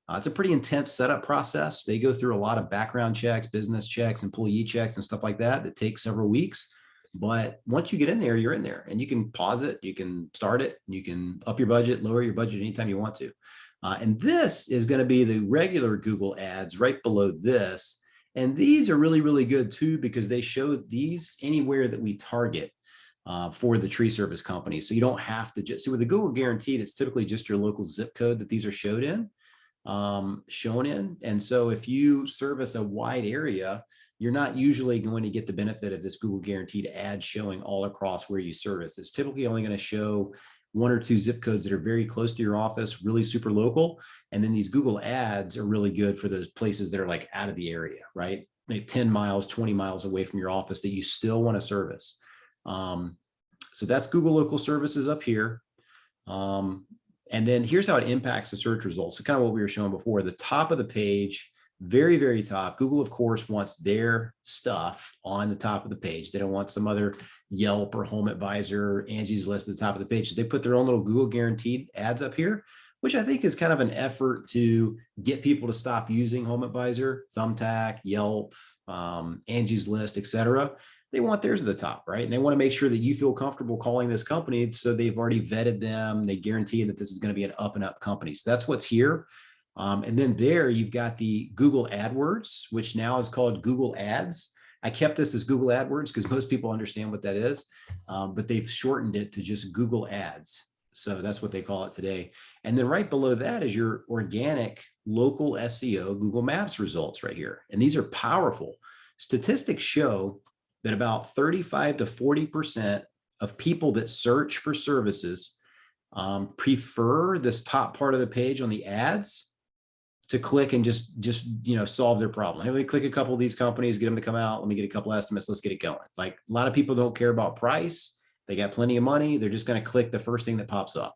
It's a pretty intense setup process. They go through a lot of background checks, business checks, employee checks, and stuff like that that take several weeks. But once you get in there, you're in there, and you can pause it, you can start it, you can up your budget, lower your budget anytime you want to. And this is going to be the regular Google ads right below this. And these are really, really good too, because they show these anywhere that we target for the tree service company. So you don't have to just, see with the Google guaranteed, it's typically just your local zip code that these are shown in. And so if you service a wide area, you're not usually going to get the benefit of this Google guaranteed ad showing all across where you service. It's typically only going to show 1 or 2 zip codes that are very close to your office, really super local. And then these Google ads are really good for those places that are like out of the area, right? Like 10 miles, 20 miles away from your office that you still want to service. So that's Google local services up here. And then here's how it impacts the search results. So kind of what we were showing before, the top of the page, very, very top. Google, of course, wants their stuff on the top of the page. They don't want some other Yelp or Home Advisor, Angie's List at the top of the page. So they put their own little Google guaranteed ads up here, which I think is kind of an effort to get people to stop using Home Advisor, Thumbtack, Yelp, Angie's List, etc. They want theirs at the top, right? And they want to make sure that you feel comfortable calling this company. So they've already vetted them. They guarantee that this is going to be an up and up company. So that's what's here. And then there you've got the Google AdWords, which now is called Google Ads. I kept this as Google AdWords because most people understand what that is, but they've shortened it to just Google Ads. So that's what they call it today. And then right below that is your organic local SEO Google Maps results right here. And these are powerful. Statistics show that about 35 to 40% of people that search for services prefer this top part of the page on the ads to click and just solve their problem. Let me click a couple of these companies, get them to come out. Let me get a couple estimates. Let's get it going. Like a lot of people don't care about price. They got plenty of money. They're just going to click the first thing that pops up.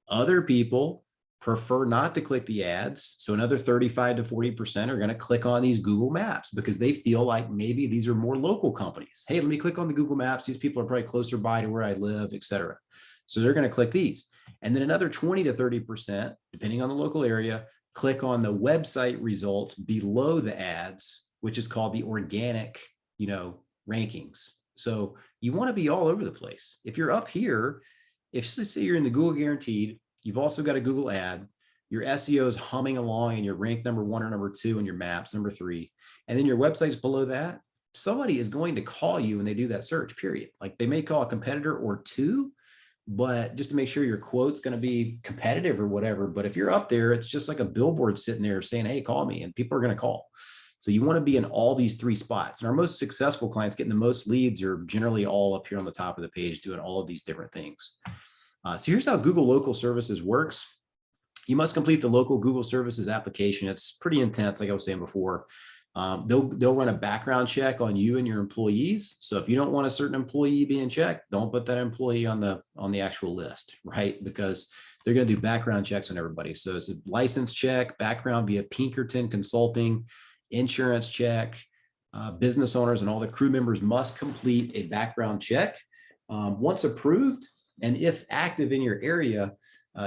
Other people prefer not to click the ads. So another 35 to 40% are going to click on these Google Maps because they feel like maybe these are more local companies. Hey, let me click on the Google Maps. These people are probably closer by to where I live, et cetera. So they're going to click these. And then another 20 to 30%, depending on the local area, click on the website results below the ads, which is called the organic, rankings. So you want to be all over the place. If you're up here, if let's say you're in the Google guaranteed, you've also got a Google ad, your SEO is humming along and you're ranked number 1 or number 2 in your maps, number 3. And then your website's below that, somebody is going to call you when they do that search, period. Like they may call a competitor or 2, but just to make sure your quote's going to be competitive or whatever. But if you're up there, it's just like a billboard sitting there saying, hey, call me, and people are going to call. So you want to be in all these 3 spots. And our most successful clients getting the most leads are generally all up here on the top of the page doing all of these different things. So here's how Google Local Services works. You must complete the local Google Services application. It's pretty intense, like I was saying before. They'll run a background check on you and your employees. So if you don't want a certain employee being checked, don't put that employee on the actual list, right? Because they're going to do background checks on everybody. So it's a license check, background via Pinkerton Consulting, insurance check. Business owners and all the crew members must complete a background check. Once approved, and if active in your area,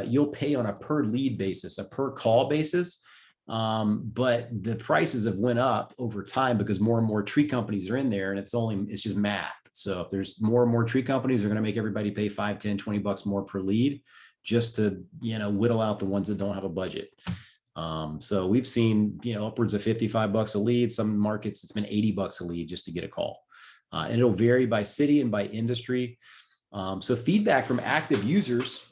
you'll pay on a per lead basis, a per call basis. But the prices have went up over time because more and more tree companies are in there, and it's just math. So if there's more and more tree companies, they're going to make everybody pay $5, $10, $20 more per lead just to, whittle out the ones that don't have a budget. So we've seen, upwards of $55 a lead. Some markets, it's been $80 a lead just to get a call. And it'll vary by city and by industry. So feedback from active users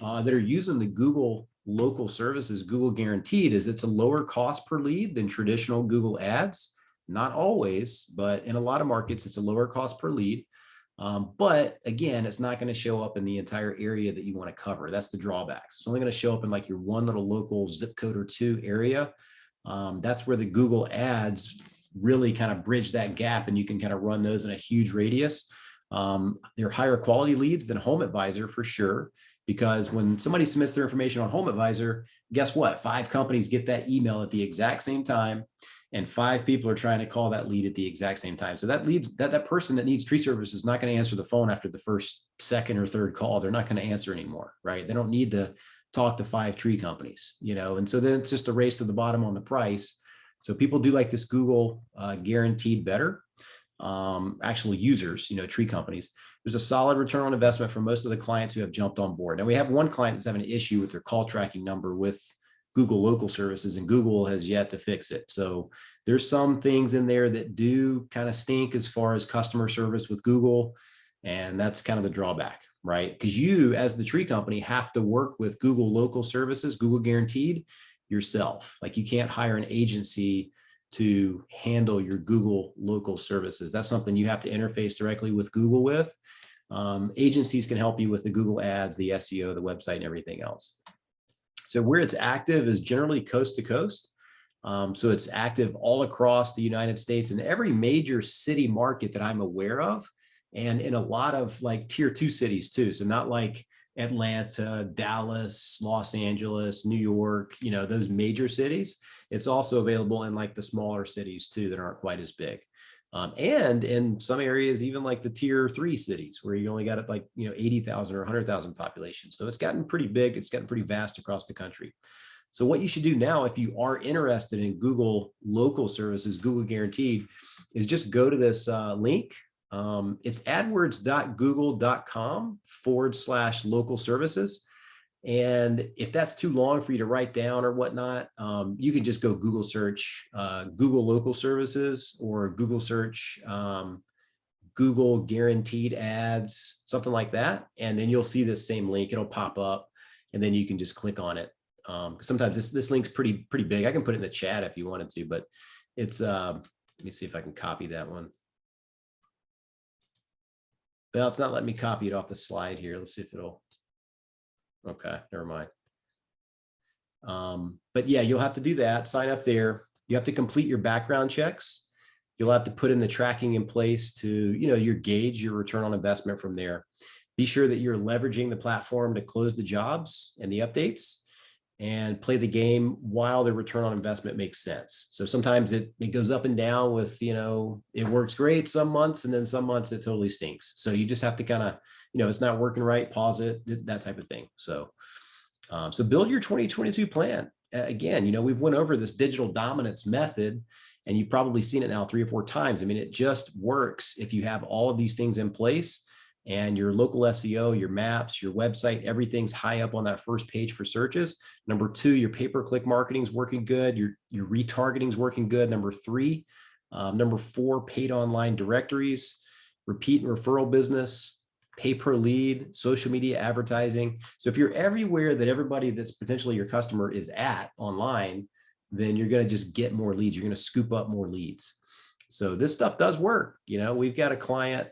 that are using the Google Local Services, Google Guaranteed, is it's a lower cost per lead than traditional Google ads. Not always, but in a lot of markets, it's a lower cost per lead. But again, it's not going to show up in the entire area that you want to cover. That's the drawbacks. It's only going to show up in like your one little local zip code or two area. That's where the Google ads really kind of bridge that gap, and you can kind of run those in a huge radius. They're higher quality leads than Home Advisor for sure, because when somebody submits their information on Home Advisor, guess what? 5 companies get that email at the exact same time, and 5 people are trying to call that lead at the exact same time. So that leads that person that needs tree service is not going to answer the phone after the first, second, or third call. They're not going to answer anymore, right? They don't need to talk to 5 tree companies, and so then it's just a race to the bottom on the price. So people do like this Google guaranteed better. Actual users, tree companies. There's a solid return on investment for most of the clients who have jumped on board. Now we have one client that's having an issue with their call tracking number with Google local services, and Google has yet to fix it. So there's some things in there that do kind of stink as far as customer service with Google. And that's kind of the drawback, right? Because you, as the tree company, have to work with Google local services, Google guaranteed yourself. Like you can't hire an agency to handle your Google local services. That's something you have to interface directly with Google with. Agencies can help you with the Google ads, the SEO, the website, and everything else. So where it's active is generally coast to coast. So it's active all across the United States in every major city market that I'm aware of, and in a lot of like tier 2 cities too. So not like Atlanta, Dallas, Los Angeles, New York, those major cities. It's also available in like the smaller cities too that aren't quite as big. And in some areas, even like the tier 3 cities where you only got like, 80,000 or 100,000 population. So it's gotten pretty big. It's gotten pretty vast across the country. So what you should do now, if you are interested in Google local services, Google guaranteed, is just go to this link. It's adwords.google.com/local services. And if that's too long for you to write down or whatnot, you can just go Google search Google local services, or Google search Google guaranteed ads, something like that. And then you'll see this same link. It'll pop up, and then you can just click on it. Sometimes this link's pretty big. I can put it in the chat if you wanted to, but it's, let me see if I can copy that one. Well, it's not letting me copy it off the slide here. Let's see if it'll, okay, never mind. But yeah, you'll have to do that, sign up there. You have to complete your background checks. You'll have to put in the tracking in place to, your gauge your return on investment from there. Be sure that you're leveraging the platform to close the jobs and the updates, and play the game while the return on investment makes sense. So sometimes it goes up and down with, it works great some months, and then some months it totally stinks. So you just have to kind of, it's not working right, pause it, that type of thing. So, so build your 2022 plan. Again, we've went over this digital dominance method, and you've probably seen it now 3 or 4 times. I mean, it just works if you have all of these things in place, and your local SEO, your maps, your website, everything's high up on that first page for searches. Number 2, your pay-per-click marketing is working good. Your retargeting is working good. Number 3, number 4, paid online directories, repeat and referral business, pay per lead, social media advertising. So if you're everywhere that everybody that's potentially your customer is at online, then you're going to just get more leads. You're going to scoop up more leads. So this stuff does work. We've got a client,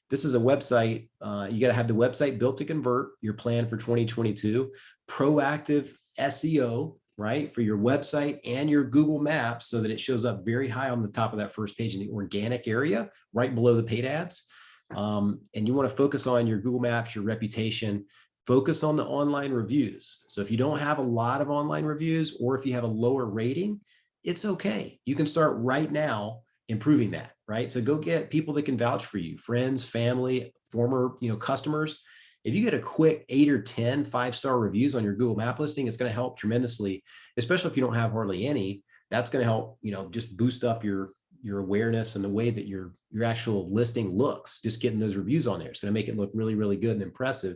this is a website. You got to have the website built to convert, your plan for 2022, proactive SEO, right, for your website and your Google Maps, so that it shows up very high on the top of that first page in the organic area, right below the paid ads. And you want to focus on your Google Maps, your reputation, focus on the online reviews. So if you don't have a lot of online reviews, or if you have a lower rating, it's okay. You can start right now improving that, right? So go get people that can vouch for you, friends, family, former, customers. If you get a quick 8 or 10 5-star reviews on your Google Map listing, it's going to help tremendously, especially if you don't have hardly any. That's going to help, just boost up your awareness and the way that your actual listing looks. Just getting those reviews on there, it's going to make it look really, really good and impressive.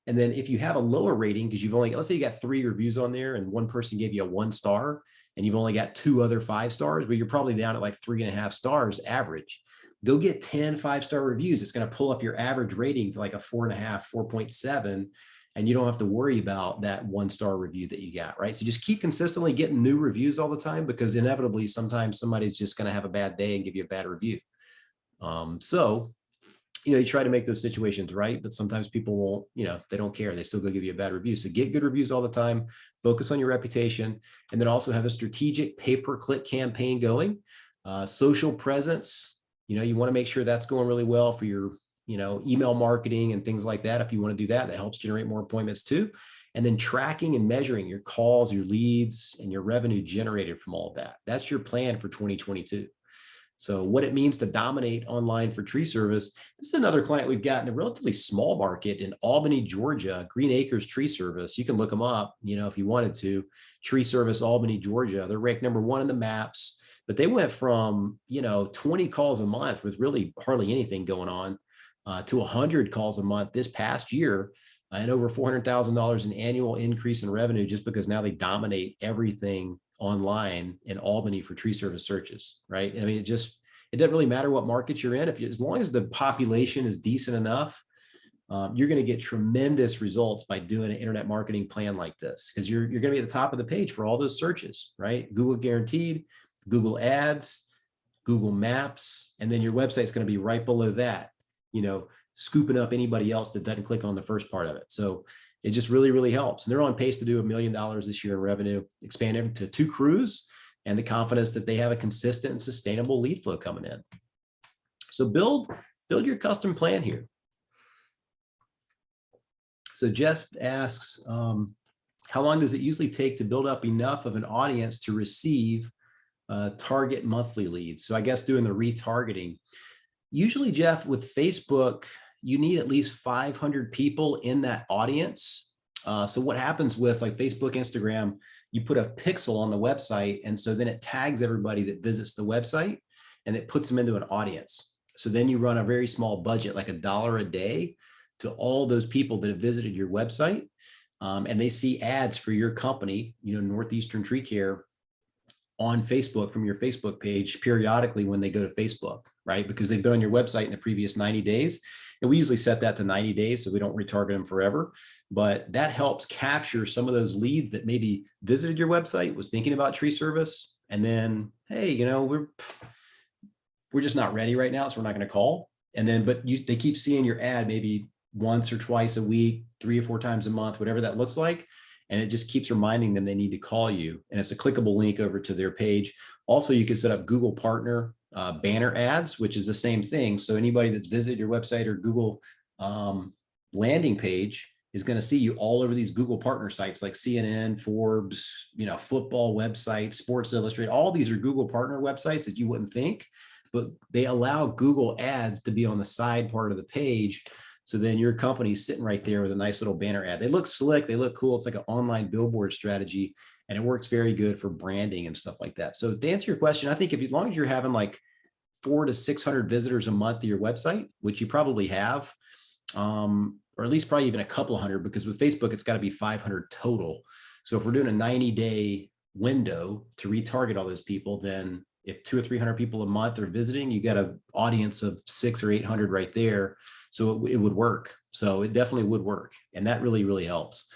And then if you have a lower rating, because you've only, let's say you got 3 reviews on there and one person gave you a 1 star, and you've only got 2 other 5 stars, but you're probably down at like 3.5 stars average. Go get 10 5-star reviews. It's going to pull up your average rating to like a 4.5, 4.7, and you don't have to worry about that 1-star review that you got, right? So just keep consistently getting new reviews all the time, because inevitably sometimes somebody's just going to have a bad day and give you a bad review. So you try to make those situations right, but sometimes people won't, they don't care. They still go give you a bad review. So get good reviews all the time, focus on your reputation, and then also have a strategic pay-per-click campaign going. Social presence, you want to make sure that's going really well for your, email marketing and things like that. If you want to do that, that helps generate more appointments too. And then tracking and measuring your calls, your leads, and your revenue generated from all of that. That's your plan for 2022. So what it means to dominate online for tree service. This is another client we've got in a relatively small market in Albany, Georgia, Green Acres Tree Service. You can look them up, if you wanted to. Tree Service, Albany, Georgia. They're ranked #1 in the maps, but they went from, 20 calls a month with really hardly anything going on to 100 calls a month this past year, and over $400,000 in annual increase in revenue just because now they dominate everything online in Albany for tree service searches, right? I mean, it doesn't really matter what market you're in. As long as the population is decent enough, you're going to get tremendous results by doing an internet marketing plan like this, because you're going to be at the top of the page for all those searches, right? Google guaranteed, Google ads, Google Maps, and then your website's going to be right below that, scooping up anybody else that doesn't click on the first part of it. So it just really, really helps. And they're on pace to do $1 million this year in revenue, expand it to 2 crews, and the confidence that they have a consistent and sustainable lead flow coming in. So build your custom plan here. So Jeff asks, how long does it usually take to build up enough of an audience to receive target monthly leads? So I guess doing the retargeting. Usually, Jeff, with Facebook, you need at least 500 people in that audience. So what happens with like Facebook, Instagram, you put a pixel on the website, and so then it tags everybody that visits the website, and it puts them into an audience. So then you run a very small budget, like $1 a day, to all those people that have visited your website, and they see ads for your company, Northeastern Tree Care, on Facebook from your Facebook page periodically when they go to Facebook, right? Because they've been on your website in the previous 90 days. And we usually set that to 90 days so we don't retarget them forever. But that helps capture some of those leads that maybe visited your website, was thinking about tree service, and then, hey, we're just not ready right now, so we're not going to call. And then, they keep seeing your ad maybe once or twice a week, 3 or 4 times a month, whatever that looks like. And it just keeps reminding them they need to call you. And it's a clickable link over to their page. Also, you can set up Google Partner banner ads, which is the same thing. So anybody that's visited your website or Google landing page is going to see you all over these Google partner sites like CNN, Forbes, football websites, Sports Illustrated. All these are Google partner websites that you wouldn't think, but they allow Google ads to be on the side part of the page. So then your company's sitting right there with a nice little banner ad. They look slick. They look cool. It's like an online billboard strategy, and it works very good for branding and stuff like that. So to answer your question, I think as long as you're having like 400 to 600 visitors a month to your website, which you probably have, or at least probably even a couple hundred, because with Facebook, it's got to be 500 total. So if we're doing a 90-day window to retarget all those people, then if 200 or 300 people a month are visiting, you got an audience of 600 or 800 right there. So it would work. So it definitely would work. And that really, really helps.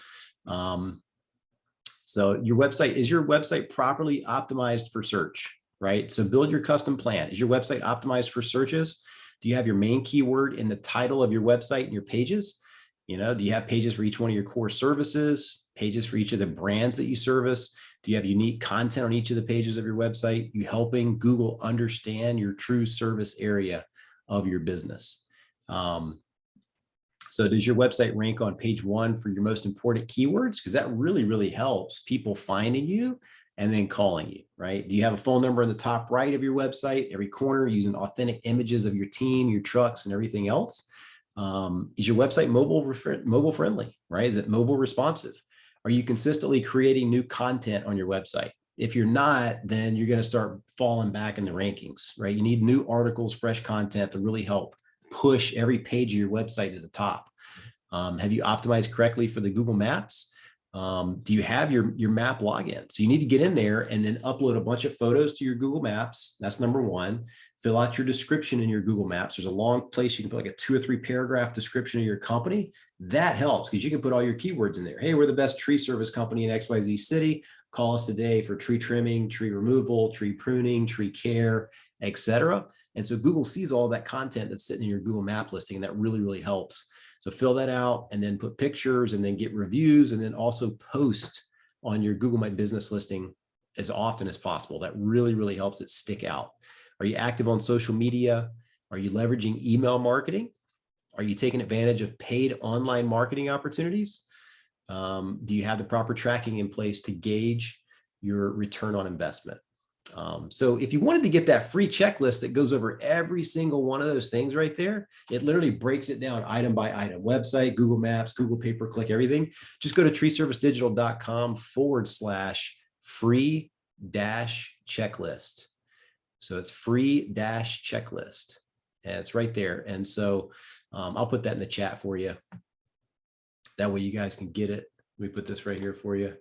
So is your website properly optimized for search, right? So build your custom plan. Is your website optimized for searches? Do you have your main keyword in the title of your website and your pages? Do you have pages for each one of your core services, pages for each of the brands that you service? Do you have unique content on each of the pages of your website? You helping Google understand your true service area of your business? So does your website rank on page 1 for your most important keywords? Because that really, really helps people finding you and then calling you, right? Do you have a phone number in the top right of your website, every corner, using authentic images of your team, your trucks, and everything else? Is your website mobile friendly, right? Is it mobile responsive? Are you consistently creating new content on your website? If you're not, then you're going to start falling back in the rankings, right? You need new articles, fresh content to really help push every page of your website to the top. Have you optimized correctly for the Google Maps? Do you have your map login? So you need to get in there and then upload a bunch of photos to your Google Maps. That's number 1. Fill out your description in your Google Maps. There's a long place you can put like a 2 or 3 paragraph description of your company. That helps because you can put all your keywords in there. Hey, we're the best tree service company in XYZ city. Call us today for tree trimming, tree removal, tree pruning, tree care, etc. And so Google sees all that content that's sitting in your Google map listing, and that really, really helps. So fill that out and then put pictures and then get reviews, and then also post on your Google My Business listing as often as possible. That really, really helps it stick out. Are you active on social media? Are you leveraging email marketing? Are you taking advantage of paid online marketing opportunities? Do you have the proper tracking in place to gauge your return on investment? So if you wanted to get that free checklist that goes over every single one of those things right there, it literally breaks it down item by item: website, Google Maps, Google pay-per-click, everything. Just go to treeservicedigital.com/free checklist. So it's free checklist, and it's right there. And so I'll put that in the chat for you. That way you guys can get it. Let me put this right here for you.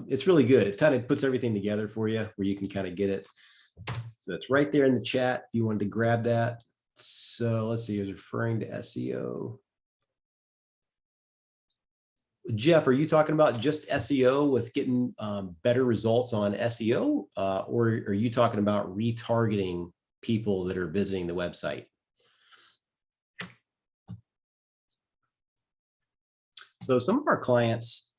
It's really good. It kind of puts everything together for you where you can kind of get it. So it's right there in the chat if you wanted to grab that. So let's see, I was referring to SEO. Jeff, are you talking about just SEO with getting better results on SEO? Or are you talking about retargeting people that are visiting the website? So some of our clients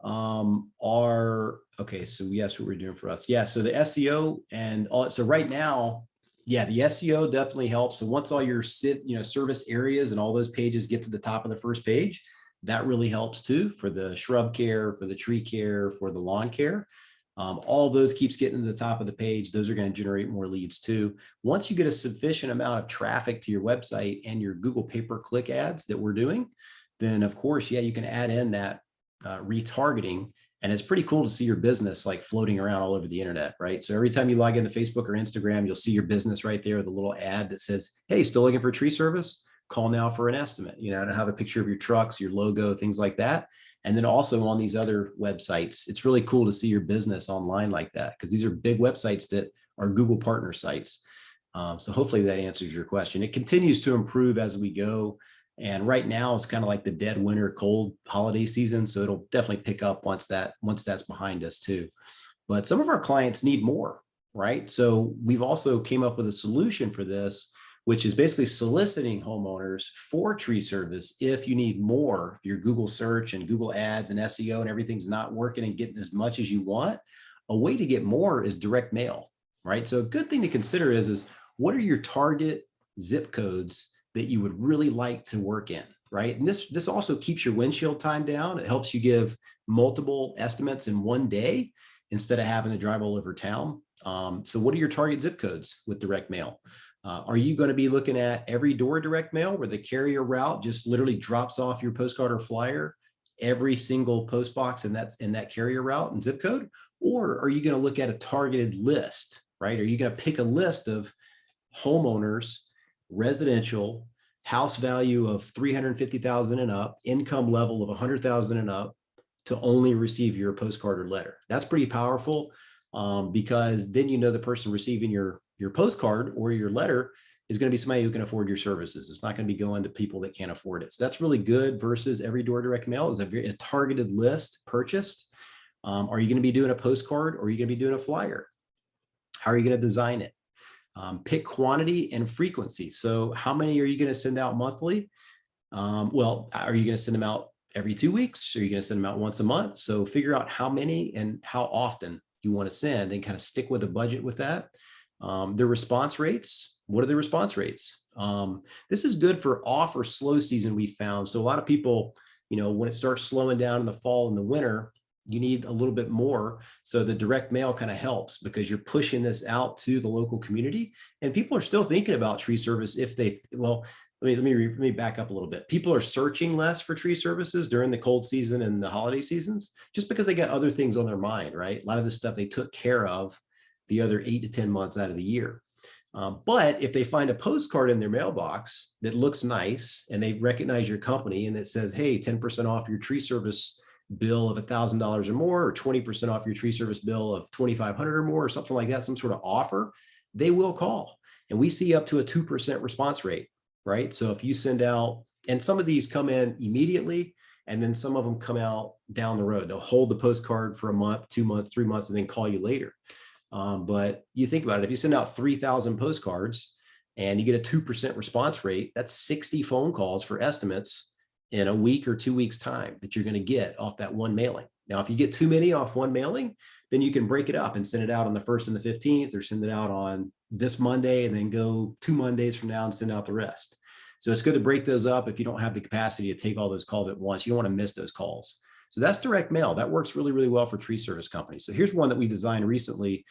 are, okay, so yes, what we're doing for us. Yeah, so the SEO and all, so right now, yeah, the SEO definitely helps. So once all your service areas and all those pages get to the top of the first page, that really helps too, for the shrub care, for the tree care, for the lawn care. All those keeps getting to the top of the page. Those are going to generate more leads too. Once you get a sufficient amount of traffic to your website and your Google pay-per-click ads that we're doing, then of course, yeah, you can add in that retargeting, and it's pretty cool to see your business like floating around all over the internet, right? So every time you log into Facebook or Instagram, you'll see your business right there with a little ad that says, hey, still looking for tree service? Call now for an estimate, and have a picture of your trucks, your logo, things like that. And then also on these other websites, it's really cool to see your business online like that, because these are big websites that are Google partner sites. So hopefully that answers your question. It continues to improve as we go. And right now it's kind of like the dead winter, cold holiday season. So it'll definitely pick up once that's behind us too. But some of our clients need more, right? So we've also came up with a solution for this, which is basically soliciting homeowners for tree service. If you need more, your Google search and Google ads and SEO and everything's not working and getting as much as you want, a way to get more is direct mail, right? So a good thing to consider is what are your target zip codes that you would really like to work in, right? And this also keeps your windshield time down. It helps you give multiple estimates in one day instead of having to drive all over town. So what are your target zip codes with direct mail? Are you going to be looking at every door direct mail where the carrier route just literally drops off your postcard or flyer every single post box in that carrier route and zip code? Or are you going to look at a targeted list, right? Are you going to pick a list of homeowners, residential, house value of 350,000 and up, income level of 100,000 and up, to only receive your postcard or letter? That's pretty powerful, because then the person receiving your postcard or your letter is going to be somebody who can afford your services. It's not going to be going to people that can't afford it. So that's really good versus every door direct mail is a targeted list purchased. Are you going to be doing a postcard, or are you going to be doing a flyer? How are you going to design it? Pick quantity and frequency. So how many are you going to send out monthly? Well, are you going to send them out every 2 weeks? Are you going to send them out once a month? So figure out how many and how often you want to send, and kind of stick with a budget with that. The response rates. What are the response rates? This is good for off or slow season, we found. So a lot of people, when it starts slowing down in the fall and the winter, you need a little bit more. So the direct mail kind of helps, because you're pushing this out to the local community, and people are still thinking about tree service if they, well, let me back up a little bit. People are searching less for tree services during the cold season and the holiday seasons, just because they got other things on their mind, right? A lot of the stuff they took care of the other 8 to 10 months out of the year. But if they find a postcard in their mailbox that looks nice and they recognize your company and it says, hey, 10% off your tree service bill of $1,000 or more, or 20% off your tree service bill of $2,500 or more, or something like that, some sort of offer, they will call. And we see up to a 2% response rate, right? So if you send out, and some of these come in immediately, and then some of them come out down the road. They'll hold the postcard for a month, 2 months, 3 months, and then call you later. But you think about it, if you send out 3,000 postcards, and you get a 2% response rate, that's 60 phone calls for estimates in a week or 2 weeks time that you're going to get off that one mailing. Now, if you get too many off one mailing, then you can break it up and send it out on the 1st and the 15th, or send it out on this Monday and then go 2 Mondays from now and send out the rest. So it's good to break those up if you don't have the capacity to take all those calls at once. You don't want to miss those calls. So that's direct mail. That works really, really well for tree service companies. So here's one that we designed recently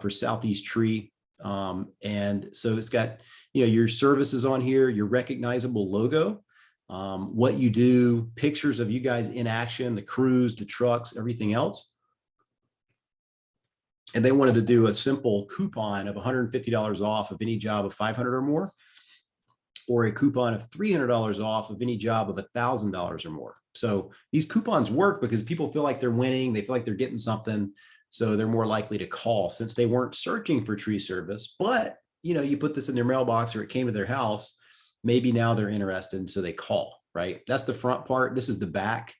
for Southeast Tree. And so it's got, your services on here, your recognizable logo, what you do, pictures of you guys in action, the crews, the trucks, everything else. And they wanted to do a simple coupon of $150 off of any job of 500 or more, or a coupon of $300 off of any job of $1,000 or more. So these coupons work because people feel like they're winning. They feel like they're getting something. So they're more likely to call, since they weren't searching for tree service, but you put this in their mailbox or it came to their house, maybe now they're interested. And so they call, right? That's the front part. This is the back.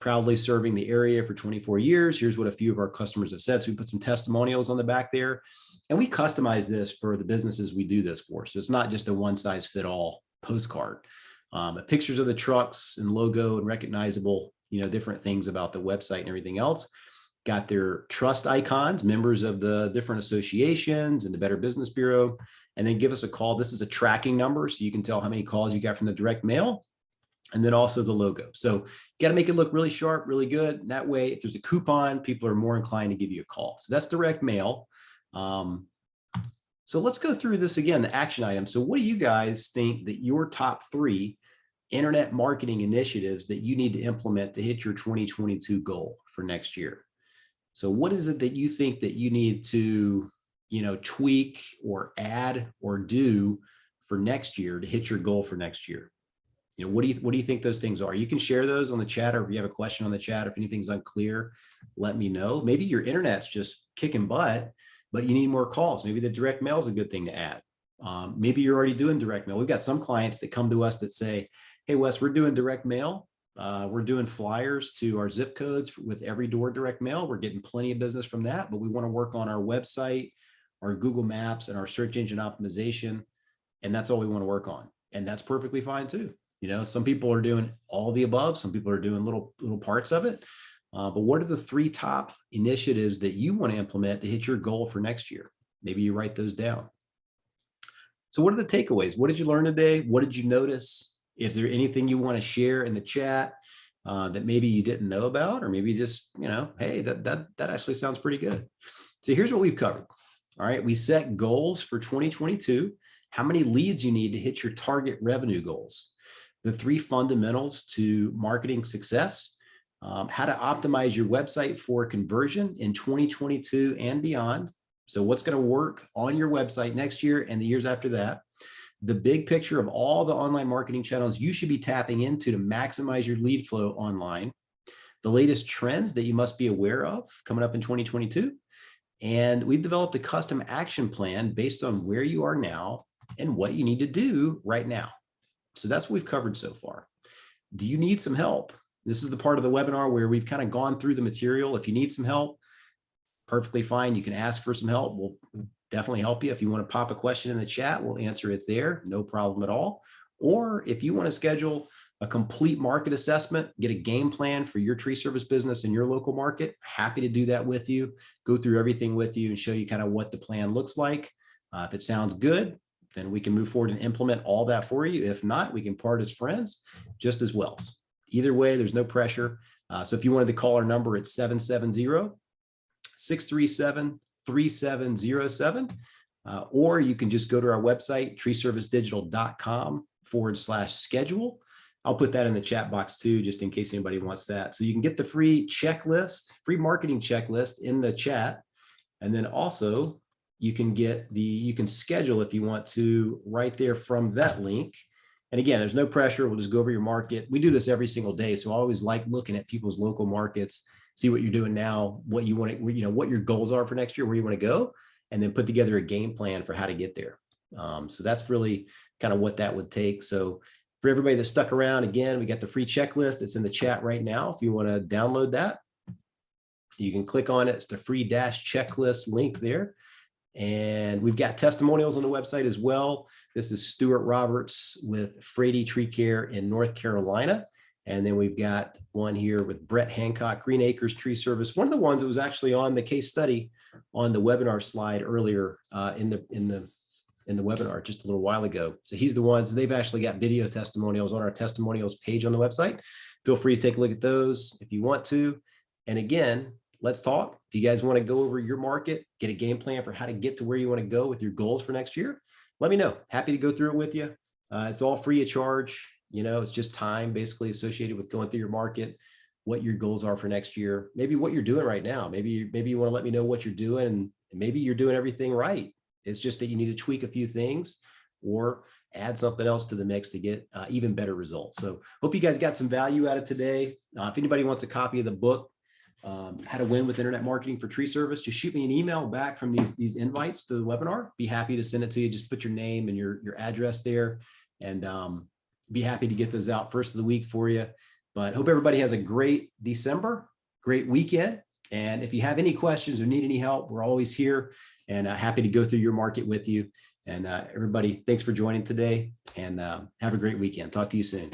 Proudly serving the area for 24 years. Here's what a few of our customers have said. So we put some testimonials on the back there, and we customize this for the businesses we do this for. So it's not just a one size fit all postcard. Pictures of the trucks and logo and recognizable, different things about the website and everything else. Got their trust icons, members of the different associations and the Better Business Bureau, and then give us a call. This is a tracking number, so you can tell how many calls you got from the direct mail, and then also the logo. So you got to make it look really sharp, really good. And that way, if there's a coupon, people are more inclined to give you a call. So that's direct mail. So let's go through this again, the action items. So what do you guys think that your top 3 internet marketing initiatives that you need to implement to hit your 2022 goal for next year? So what is it that you think that you need to, tweak or add or do for next year to hit your goal for next year? What do you think those things are? You can share those on the chat, or if you have a question on the chat, if anything's unclear, let me know. Maybe your internet's just kicking butt, but you need more calls. Maybe the direct mail is a good thing to add. Maybe you're already doing direct mail. We've got some clients that come to us that say, hey, Wes, we're doing direct mail. We're doing flyers to our zip codes with every door direct mail. We're getting plenty of business from that, but we want to work on our website, our Google Maps, and our search engine optimization. And that's all we want to work on. And that's perfectly fine too. Some people are doing all the above. Some people are doing little parts of it. But what are the 3 top initiatives that you want to implement to hit your goal for next year? Maybe you write those down. So what are the takeaways? What did you learn today? What did you notice? Is there anything you want to share in the chat that maybe you didn't know about, or maybe just, hey, that actually sounds pretty good. So here's what we've covered. All right. We set goals for 2022, how many leads you need to hit your target revenue goals, the 3 fundamentals to marketing success, how to optimize your website for conversion in 2022 and beyond. So what's going to work on your website next year and the years after that, the big picture of all the online marketing channels you should be tapping into to maximize your lead flow online, the latest trends that you must be aware of coming up in 2022. And we've developed a custom action plan based on where you are now and what you need to do right now. So that's what we've covered so far. Do you need some help? This is the part of the webinar where we've kind of gone through the material. If you need some help, perfectly fine. You can ask for some help. We'll definitely help you. If you want to pop a question in the chat, we'll answer it there. No problem at all. Or if you want to schedule a complete market assessment, get a game plan for your tree service business in your local market, happy to do that with you, go through everything with you and show you kind of what the plan looks like. If it sounds good, then we can move forward and implement all that for you. If not, we can part as friends just as well. Either way, there's no pressure. So if you wanted to call our number, it's 770-637-3707. Or you can just go to our website, treeservicedigital.com/schedule. I'll put that in the chat box too, just in case anybody wants that. So you can get the free checklist, free marketing checklist in the chat. And then also you can schedule if you want to right there from that link. And again, there's no pressure. We'll just go over your market. We do this every single day. So I always like looking at people's local markets, see what you're doing now, what you want to, what your goals are for next year, where you want to go, and then put together a game plan for how to get there. So that's really kind of what that would take. So for everybody that stuck around, again, we got the free checklist. It's in the chat right now. If you want to download that, you can click on it. It's the free checklist link there. And we've got testimonials on the website as well. This is Stuart Roberts with Frady Tree Care in North Carolina. And then we've got one here with Brett Hancock, Green Acres Tree Service. One of the ones that was actually on the case study on the webinar slide earlier in the webinar just a little while ago. So he's the ones, they've actually got video testimonials on our testimonials page on the website. Feel free to take a look at those if you want to. And again, let's talk. If you guys want to go over your market, get a game plan for how to get to where you want to go with your goals for next year, let me know. Happy to go through it with you. It's all free of charge. You know, it's just time basically associated with going through your market, what your goals are for next year, maybe what you're doing right now. Maybe you want to let me know what you're doing, and maybe you're doing everything right. It's just that you need to tweak a few things or add something else to the mix to get even better results. So hope you guys got some value out of today. If anybody wants a copy of the book, How to Win with Internet Marketing for Tree Service, just shoot me an email back from these invites to the webinar. Be happy to send it to you. Just put your name and your address there, and be happy to get those out first of the week for you. But hope everybody has a great December, great weekend. And if you have any questions or need any help, we're always here and happy to go through your market with you. And everybody, thanks for joining today, and have a great weekend. Talk to you soon.